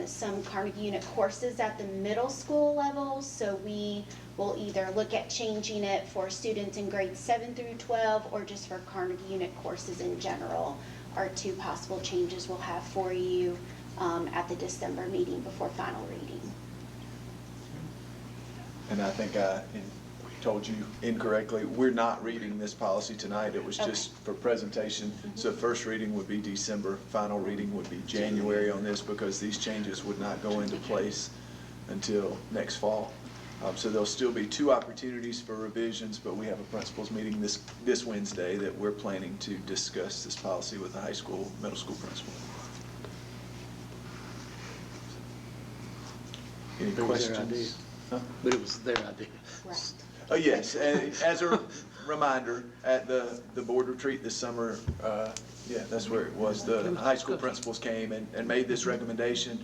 some Carnegie Unit courses at the middle school level, so we will either look at changing it for students in grades 7 through 12 or just for Carnegie Unit courses in general are two possible changes we'll have for you at the December meeting before final reading. And I think I told you incorrectly, we're not reading this policy tonight. It was just for presentation. So first reading would be December, final reading would be January on this, because these changes would not go into place until next fall. So there'll still be two opportunities for revisions, but we have a principals meeting this Wednesday that we're planning to discuss this policy with the high school, middle school principal. Any questions? Huh? But it was their idea. Right. Oh, yes, as a reminder, at the board retreat this summer, yeah, that's where it was. The high school principals came and made this recommendation.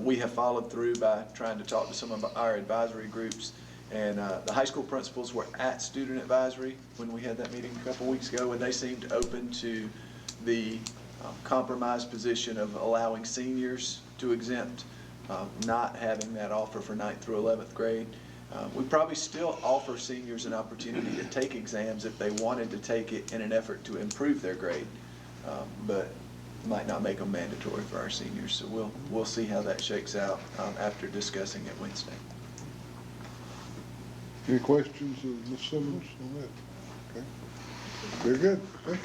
We have followed through by trying to talk to some of our advisory groups, and the high school principals were at student advisory when we had that meeting a couple weeks ago, and they seemed open to the compromise position of allowing seniors to exempt, not having that offer for 9th through 11th grade. We probably still offer seniors an opportunity to take exams if they wanted to take it in an effort to improve their grade, but might not make them mandatory for our seniors. So we'll see how that shakes out after discussing it Wednesday. Any questions of Ms. Simmons on that? Okay. Very good. Thank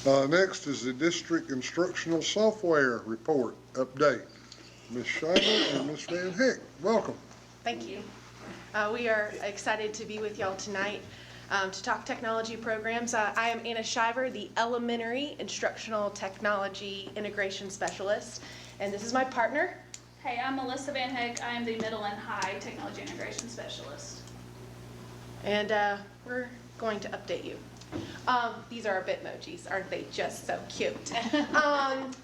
you. Next is the district instructional software report update. Ms. Shiver and Ms. Van Heck, welcome. Thank you. We are excited to be with y'all tonight to talk technology programs. I am Anna Shiver, the Elementary Instructional Technology Integration Specialist, and this is my partner. Hey, I'm Melissa Van Heck. I am the Middle and High Technology Integration Specialist. And we're going to update you. These are our Bitmojis, aren't they just so cute?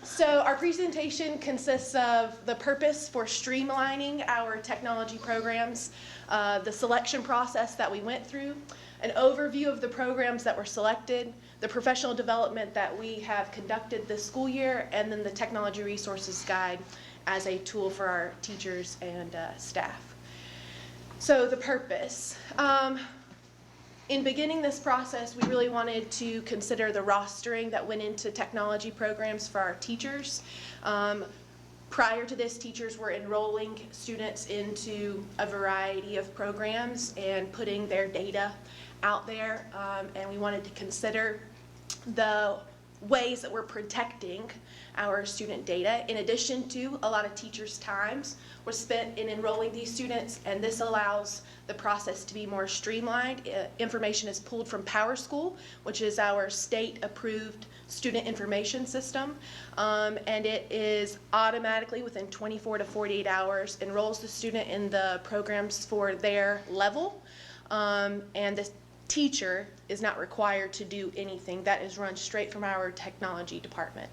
So our presentation consists of the purpose for streamlining our technology programs, the selection process that we went through, an overview of the programs that were selected, the professional development that we have conducted this school year, and then the technology resources guide as a tool for our teachers and staff. So the purpose. In beginning this process, we really wanted to consider the rostering that went into technology programs for our teachers. Prior to this, teachers were enrolling students into a variety of programs and putting their data out there, and we wanted to consider the ways that we're protecting our student data. In addition to, a lot of teachers' times were spent in enrolling these students, and this allows the process to be more streamlined. Information is pulled from PowerSchool, which is our state-approved student information system, and it is automatically within 24 to 48 hours enrolls the student in the programs for their level, and the teacher is not required to do anything. That is run straight from our technology department.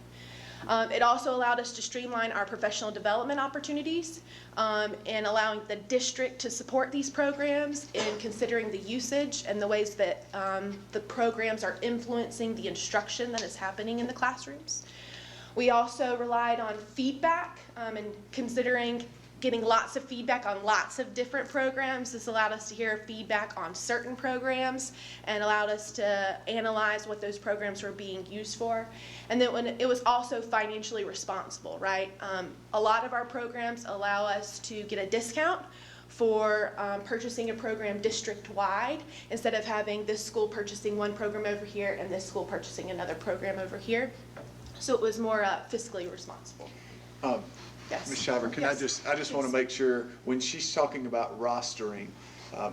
It also allowed us to streamline our professional development opportunities and allowing the district to support these programs in considering the usage and the ways that the programs are influencing the instruction that is happening in the classrooms. We also relied on feedback and considering getting lots of feedback on lots of different programs. This allowed us to hear feedback on certain programs and allowed us to analyze what those programs were being used for. And then when it was also financially responsible, right? A lot of our programs allow us to get a discount for purchasing a program district-wide instead of having this school purchasing one program over here and this school purchasing another program over here. So it was more fiscally responsible. Yes. Ms. Shiver, can Yes. I just want to make sure, when she's talking about rostering,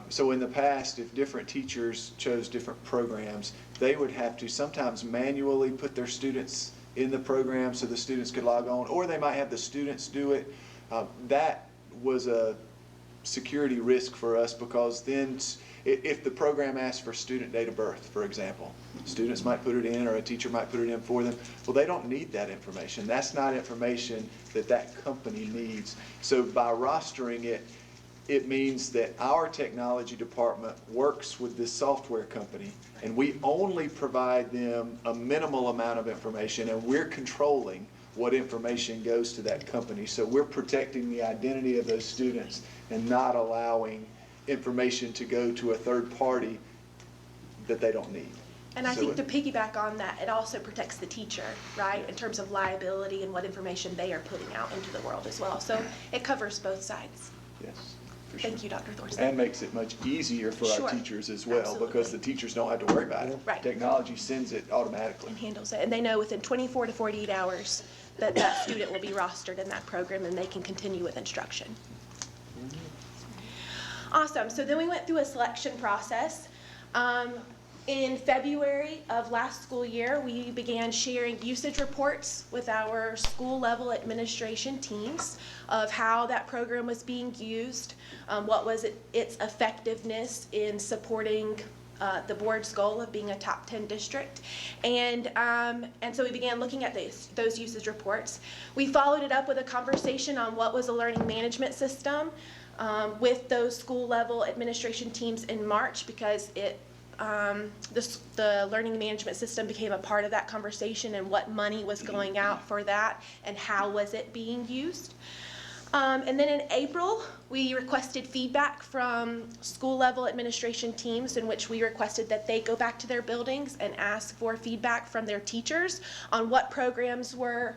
so in the past, if different teachers chose different programs, they would have to sometimes manually put their students in the program so the students could log on, or they might have the students do it. That was a security risk for us, because then if the program asks for student date of birth, for example, students might put it in or a teacher might put it in for them. Well, they don't need that information. That's not information that that company needs. So by rostering it, it means that our technology department works with this software company, and we only provide them a minimal amount of information, and we're controlling what information goes to that company. So we're protecting the identity of those students and not allowing information to go to a third party that they don't need. And I think to piggyback on that, it also protects the teacher, right, in terms of liability and what information they are putting out into the world as well. So it covers both sides. Yes, for sure. Thank you, Dr. Thorson. And makes it much easier for Sure. our teachers as well, Absolutely. because the teachers don't have to worry about it. Right. Technology sends it automatically. And handles it. And they know within 24 to 48 hours that that student will be rostered in that program and they can continue with instruction. Awesome. So then we went through a selection process. In February of last school year, we began sharing usage reports with our school level administration teams of how that program was being used, what was its effectiveness in supporting the board's goal of being a top 10 district. And so we began looking at those usage reports. We followed it up with a conversation on what was a learning management system with those school level administration teams in March, because the learning management system became a part of that conversation and what money was going out for that and how was it being used. And then in April, we requested feedback from school level administration teams, in which we requested that they go back to their buildings and ask for feedback from their teachers on what programs were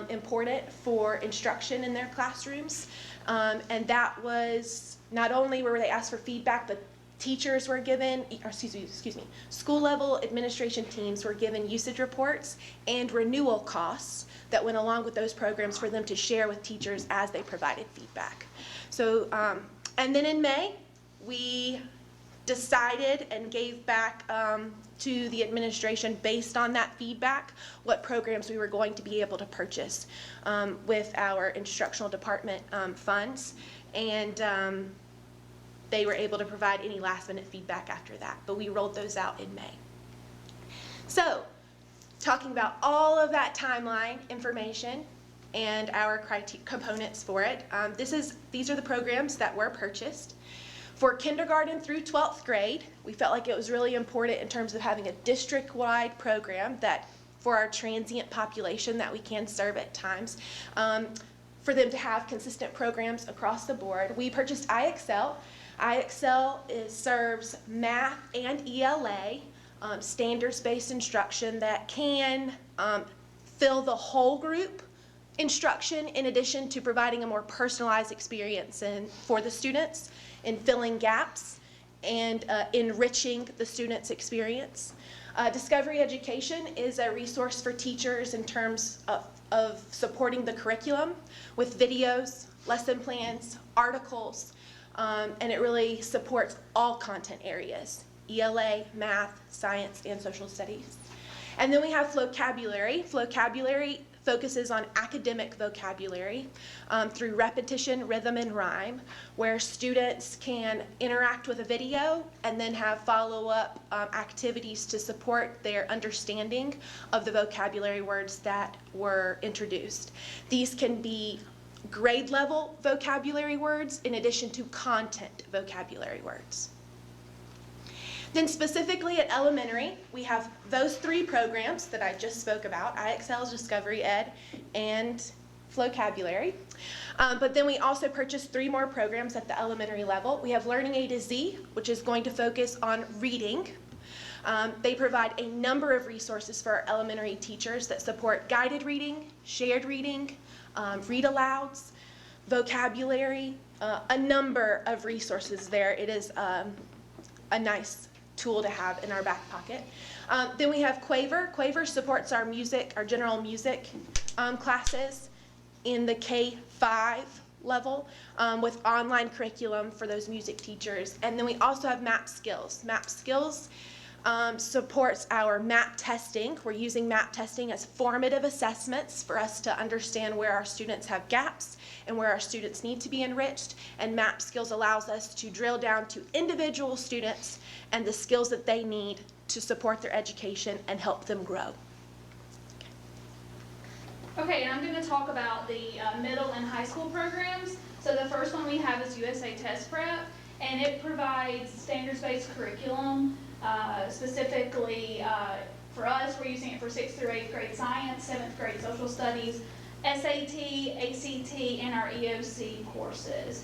important for instruction in their classrooms. And that was, not only were they asked for feedback, but teachers were given, or excuse me, school level administration teams were given usage reports and renewal costs that went along with those programs for them to share with teachers as they provided feedback. So, and then in May, we decided and gave back to the administration, based on that feedback, what programs we were going to be able to purchase with our instructional department funds. And they were able to provide any last minute feedback after that, but we rolled those out in May. So, talking about all of that timeline information and our components for it, these are the programs that were purchased. For kindergarten through 12th grade, we felt like it was really important in terms of having a district-wide program that for our transient population that we can serve at times, for them to have consistent programs across the board. We purchased IXL. IXL serves math and ELA, standards-based instruction that can fill the whole group instruction in addition to providing a more personalized experience for the students in filling gaps and enriching the student's experience. Discovery Education is a resource for teachers in terms of supporting the curriculum with videos, lesson plans, articles, and it really supports all content areas: ELA, math, science, and social studies. And then we have Vocabulary. Vocabulary focuses on academic vocabulary through repetition, rhythm, and rhyme, where students can interact with a video and then have follow-up activities to support their understanding of the vocabulary words that were introduced. These can be grade level vocabulary words in addition to content vocabulary words. Then specifically at elementary, we have those three programs that I just spoke about: IXL, Discovery Ed, and Vocabulary. But then we also purchased 3 more programs at the elementary level. We have Learning A to Z, which is going to focus on reading. They provide a number of resources for our elementary teachers that support guided reading, shared reading, read-alouds, vocabulary, a number of resources there. It is a nice tool to have in our back pocket. Then we have Quaver. Quaver supports our music, our general music classes in the K-5 level with online curriculum for those music teachers. And then we also have Map Skills. Map Skills supports our map testing. We're using map testing as formative assessments for us to understand where our students have gaps and where our students need to be enriched. And Map Skills allows us to drill down to individual students and the skills that they need to support their education and help them grow. Okay, and I'm going to talk about the middle and high school programs. So the first one we have is USA Test Prep, and it provides standards-based curriculum. Specifically for us, we're using it for 6th through 8th grade science, 7th grade social studies, SAT, ACT, and our EOC courses.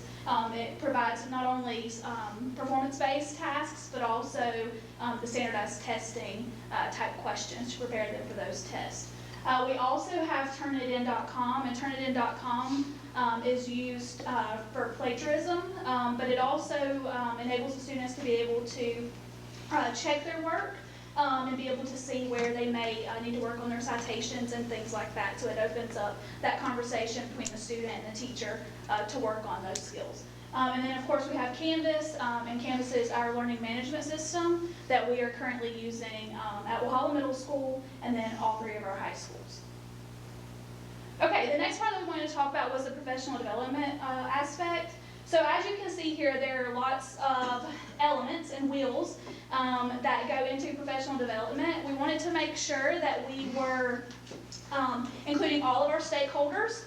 It provides not only performance-based tasks, but also the standardized testing type questions to prepare them for those tests. We also have Turnitin.com, and Turnitin.com is used for plagiarism, but it also enables the students to be able to check their work and be able to see where they may need to work on their citations and things like that. So it opens up that conversation between the student and the teacher to work on those skills. And then of course we have Canvas, and Canvas is our learning management system that we are currently using at Walhalla Middle School and then all 3 of our high schools. Okay, the next part that we wanted to talk about was the professional development aspect. So as you can see here, there are lots of elements and wheels that go into professional development. We wanted to make sure that we were including all of our stakeholders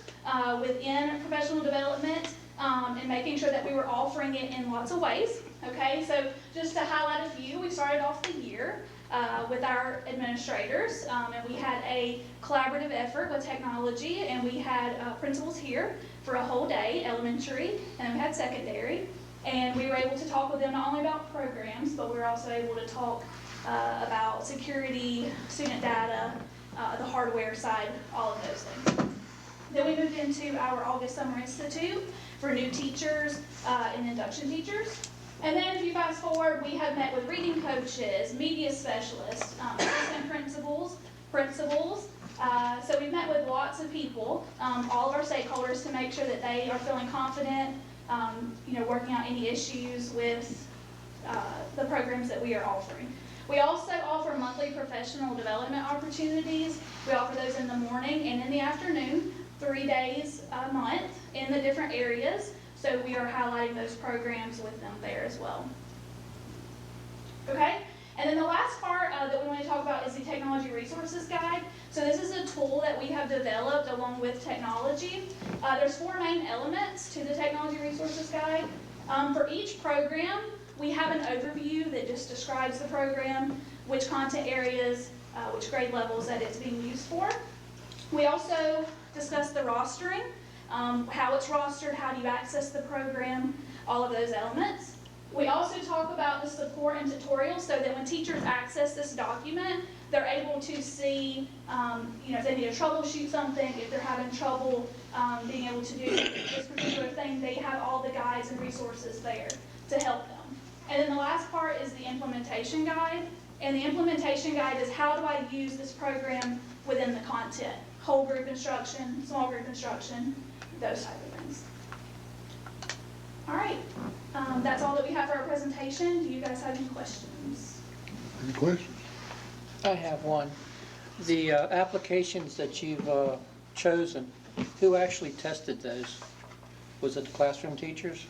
within professional development and making sure that we were offering it in lots of ways. Okay, so just to highlight a few, we started off the year with our administrators, and we had a collaborative effort with technology, and we had principals here for a whole day, elementary, and then we had secondary, and we were able to talk with them not only about programs, but we were also able to talk about security, student data, the hardware side, all of those things. Then we moved into our August Summer Institute for new teachers and induction teachers. And then if you fast forward, we have met with reading coaches, media specialists, assistant principals. So we've met with lots of people, all of our stakeholders, to make sure that they are feeling confident, working out any issues with the programs that we are offering. We also offer monthly professional development opportunities. We offer those in the morning and in the afternoon, 3 days a month in the different areas. So we are highlighting those programs with them there as well. Okay, And then the last part that we want to talk about is the Technology Resources Guide. So this is a tool that we have developed along with technology. There's 4 main elements to the Technology Resources Guide. For each program, we have an overview that just describes the program, which content areas, which grade levels that it's being used for. We also discuss the rostering, how it's rostered, how do you access the program, all of those elements. We also talk about the support and tutorials so that when teachers access this document, they're able to see, if they need to troubleshoot something, if they're having trouble being able to do this particular thing, they have all the guides and resources there to help them. And then the last part is the implementation guide. And the implementation guide is how do I use this program within the content? Whole group instruction, small group instruction, those type of things. All right, that's all that we have for our presentation. Do you guys have any questions? Any questions? I have one. The applications that you've chosen, who actually tested those? Was it the classroom teachers?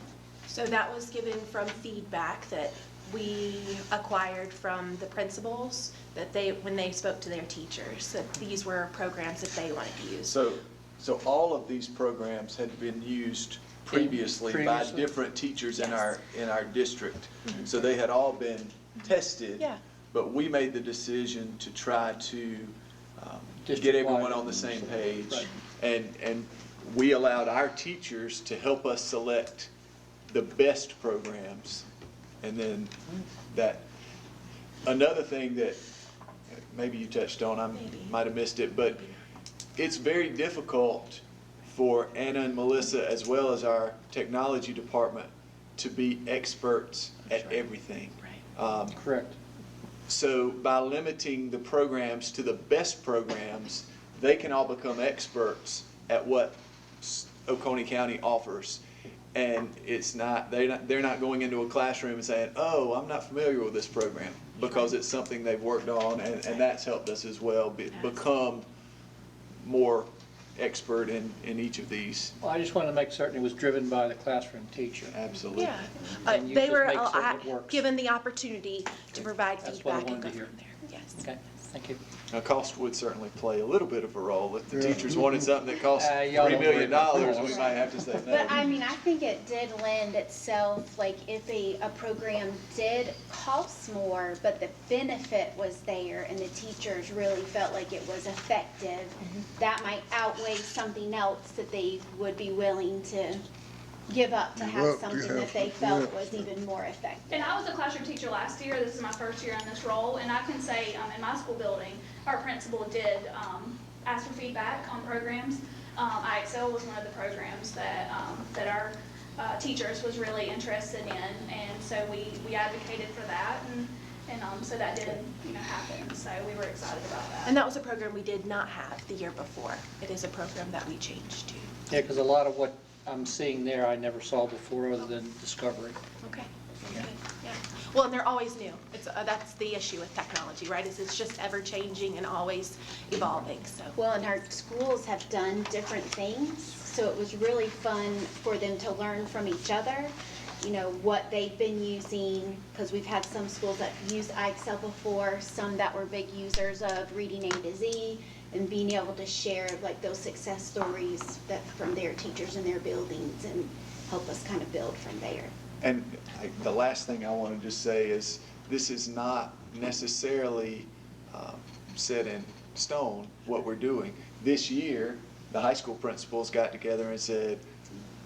So that was given from feedback that we acquired from the principals that when they spoke to their teachers, that these were programs that they wanted to use. So all of these programs had been used previously by different teachers in our district. Mm-hmm. So they had all been tested. Yeah. But we made the decision to try to get everyone on the same page. Right. And we allowed our teachers to help us select the best programs. And then another thing that maybe you touched on, I might have missed it, but it's very difficult for Anna and Melissa, as well as our technology department, to be experts at everything. Right. Correct. So by limiting the programs to the best programs, they can all become experts at what Oconee County offers. And they're not going into a classroom and saying, oh, I'm not familiar with this program, because it's something they've worked on, and that's helped us as well become more expert in each of these. Well, I just want to make certain it was driven by the classroom teacher. Absolutely. Yeah, they were given the opportunity to provide feedback and go from there. Yes. Okay, thank you. Now, cost would certainly play a little bit of a role. If the teachers wanted something that cost $3 million, we might have to say no. But I mean, I think it did lend itself, like if a program did cost more, but the benefit was there and the teachers really felt like it was effective, that might outweigh something else that they would be willing to give up to have something that they felt was even more effective. And I was a classroom teacher last year. This is my first year in this role, and I can say in my school building, our principal did ask for feedback on programs. IXL was one of the programs that our teachers was really interested in, and so we advocated for that, and so that did happen. So we were excited about that. And that was a program we did not have the year before. It is a program that we changed to. Yeah, because a lot of what I'm seeing there I never saw before other than Discovery. Okay. Yeah. Yeah. Well, and they're always new. That's the issue with technology, right? Is it's just ever changing and always evolving. So. Well, and our schools have done different things, so it was really fun for them to learn from each other. What they've been using, because we've had some schools that used IXL before, some that were big users of Reading A to Z, and being able to share like those success stories from their teachers in their buildings and help us kind of build from there. And the last thing I wanted to say is this is not necessarily set in stone what we're doing. This year, the high school principals got together and said,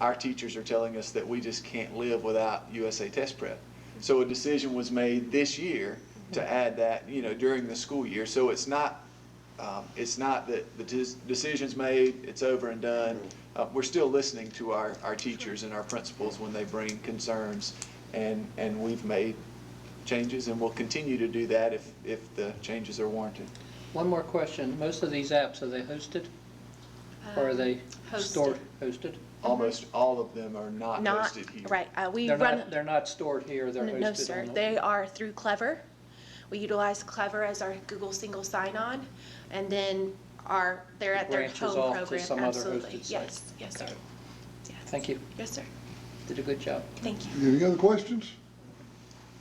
our teachers are telling us that we just can't live without USA Test Prep. So a decision was made this year to add that, during the school year. So it's not that the decision's made, it's over and done. We're still listening to our teachers and our principals when they bring concerns, and we've made changes, and we'll continue to do that if the changes are warranted. One more question. Most of these apps, are they hosted? Or are they stored hosted? Almost all of them are not hosted here. Right. They're not stored here, they're hosted. No, sir. They are through Clever. We utilize Clever as our Google single sign-on, and then they're at their home program. Some absolutely. Other hosted yes. site. Yes, sir. Yes. Thank you. Yes, sir. Did a good job. Thank you. Any other questions?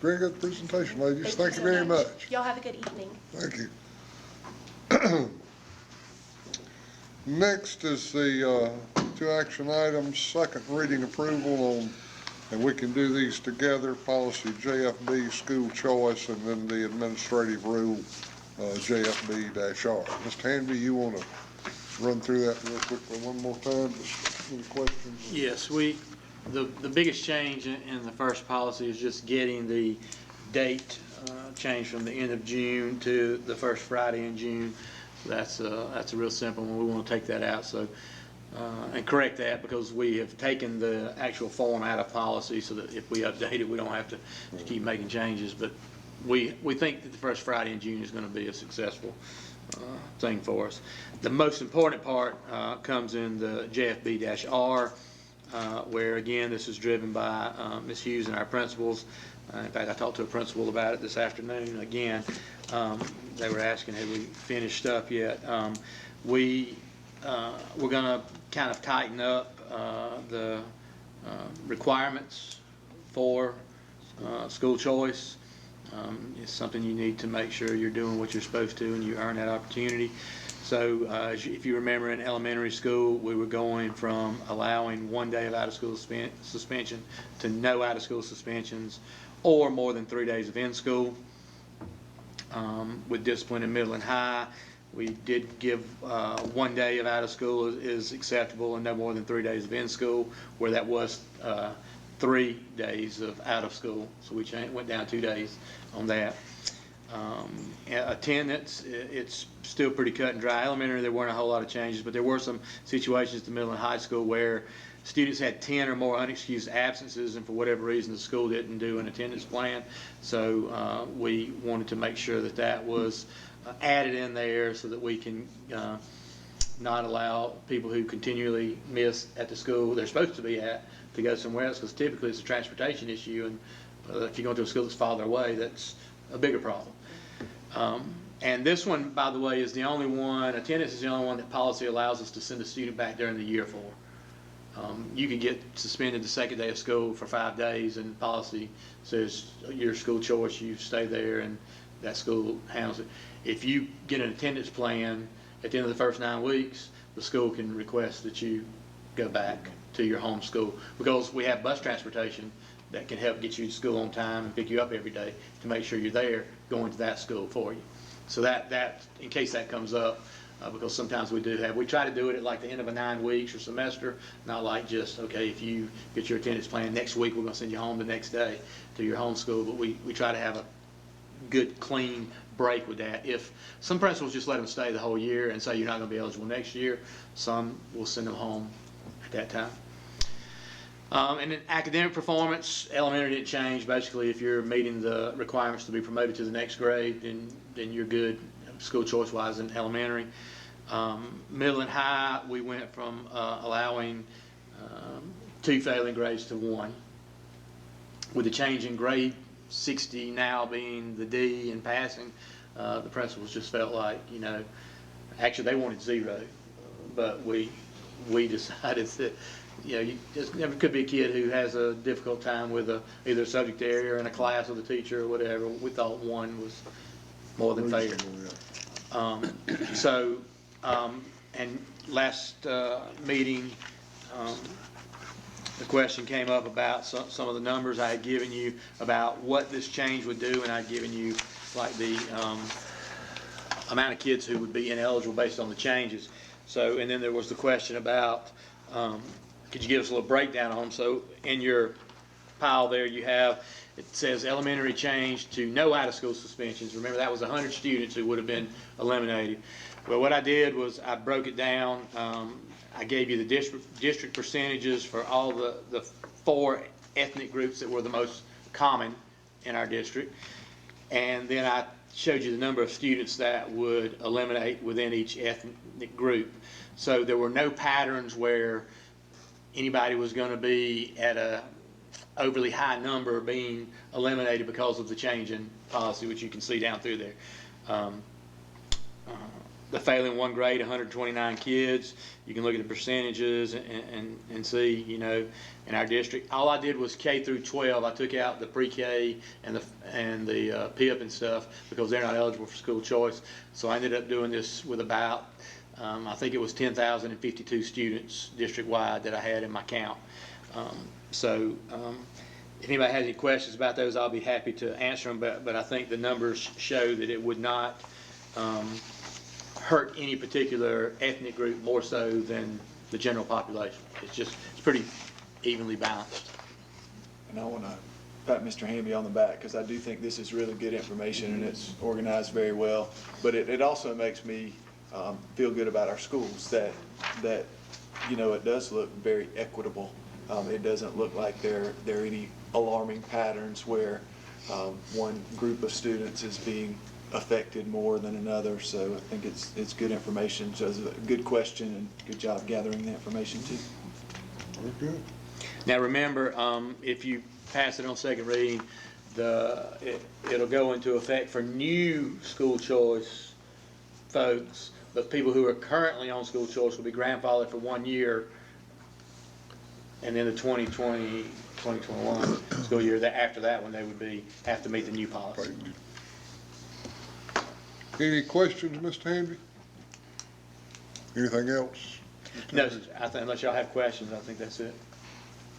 Very good presentation, ladies. Thank you very much. Y'all have a good evening. Thank you. Next is the two action items, second reading approval on, and we can do these together, policy JFB, school choice, and then the administrative rule, JFB-R. Mr. Hanby, you want to run through that real quickly one more time? Just any questions? Yes, the biggest change in the first policy is just getting the date changed from the end of June to the first Friday in June. That's a real simple one. We want to take that out, so and correct that, because we have taken the actual form out of policy so that if we update it, we don't have to keep making changes. But we think that the first Friday in June is going to be a successful thing for us. The most important part comes in the JFB-R, where again this is driven by Ms. Hughes and our principals. In fact, I talked to a principal about it this afternoon. Again, they were asking, have we finished up yet? We're going to kind of tighten up the requirements for school choice. It's something you need to make sure you're doing what you're supposed to and you earn that opportunity. So if you remember, in elementary school, we were going from allowing 1 day of out-of-school suspension to no out-of-school suspensions or more than 3 days of in-school. With discipline in middle and high, we did give 1 day of out-of-school is acceptable and no more than 3 days of in-school, where that was 3 days of out-of-school. So we went down 2 days on that. Attendance, it's still pretty cut and dry. Elementary, there weren't a whole lot of changes, but there were some situations in middle and high school where students had 10 or more unexcused absences, and for whatever reason the school didn't do an attendance plan. So we wanted to make sure that that was added in there so that we can not allow people who continually miss at the school they're supposed to be at to go somewhere else, because typically it's a transportation issue, and if you're going to a school that's farther away, that's a bigger problem. And this one, by the way, is the only one, attendance is the only one that policy allows us to send a student back during the year for. You can get suspended the second day of school for 5 days, and policy says your school choice, you stay there and that school handles it. If you get an attendance plan at the end of the first 9 weeks, the school can request that you go back to your home school, because we have bus transportation that can help get you to school on time and pick you up every day to make sure you're there going to that school for you. So that in case that comes up, because sometimes we try to do it at like the end of a 9 weeks or semester, not like just, okay, if you get your attendance plan next week, we're going to send you home the next day to your home school. But we try to have a good, clean break with that. If some principals just let them stay the whole year and say you're not going to be eligible next year, some will send them home at that time. And then academic performance, elementary didn't change. Basically, if you're meeting the requirements to be promoted to the next grade, then you're good school choice wise in elementary. Middle and high, we went from allowing 2 failing grades to 1. With the change in grade 60 now being the D in passing, the principals just felt like, actually they wanted 0, but we decided that there could be a kid who has a difficult time with either a subject area or in a class with a teacher or whatever. We thought 1 was more than fair. And last meeting, the question came up about some of the numbers I had given you about what this change would do, and I'd given you like the amount of kids who would be ineligible based on the changes. So, and then there was the question about could you give us a little breakdown on them? So in your pile there you have, it says elementary change to no out-of-school suspensions. Remember, that was 100 students who would have been eliminated. Well, what I did was I broke it down. I gave you the district percentages for all the 4 ethnic groups that were the most common in our district. And then I showed you the number of students that would eliminate within each ethnic group. So there were no patterns where anybody was going to be at a overly high number being eliminated because of the change in policy, which you can see down through there. the failing one grade, 129 kids. You can look at the percentages and see, you know, in our district. All I did was K through 12. I took out the pre-K and the PIP and stuff because they're not eligible for school choice. So I ended up doing this with about, I think it was 10,052 students district-wide that I had in my count. If anybody has any questions about those, I'll be happy to answer them, but I think the numbers show that it would not hurt any particular ethnic group more so than the general population. It's pretty evenly balanced. And I want to pat Mr. Hamby on the back because I do think this is really good information and it's organized very well. But it also makes me feel good about our schools that you know, it does look very equitable. It doesn't look like there are any alarming patterns where one group of students is being affected more than another. So I think it's good information. So it's a good question and good job gathering the information too. Very good. Now remember, if you pass it on second reading, it'll go into effect for new school choice folks, but people who are currently on school choice will be grandfathered for 1 year, and then the 2020, 2021 school year, after that one, they would have to meet the new policy. Any questions, Mr. Hamby? Anything else? No, I think unless y'all have questions, I think that's it.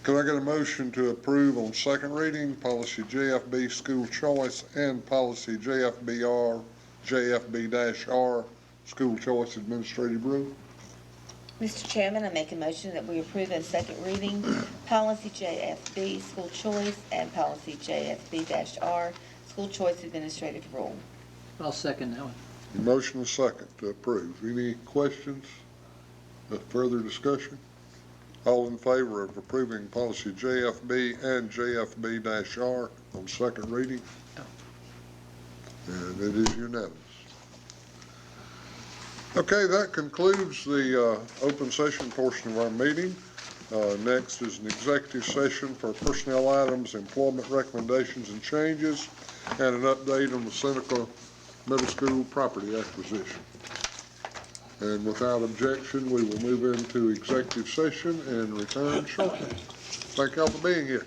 Can I get a motion to approve on second reading policy JFB school choice and policy JFB-R school choice administrative rule? Mr. Chairman, I make a motion that we approve in second reading policy JFB school choice and policy JFB-R school choice administrative rule. I'll second that one. The motion is second to approve. Any questions? Further discussion? All in favor of approving policy JFB and JFB-R on second reading? And it is unanimous. Okay, that concludes the open session portion of our meeting. Next is an executive session for personnel items, employment recommendations and changes, and an update on the Seneca Middle School property acquisition. And without objection, we will move into executive session and return shortly. Thank y'all for being here.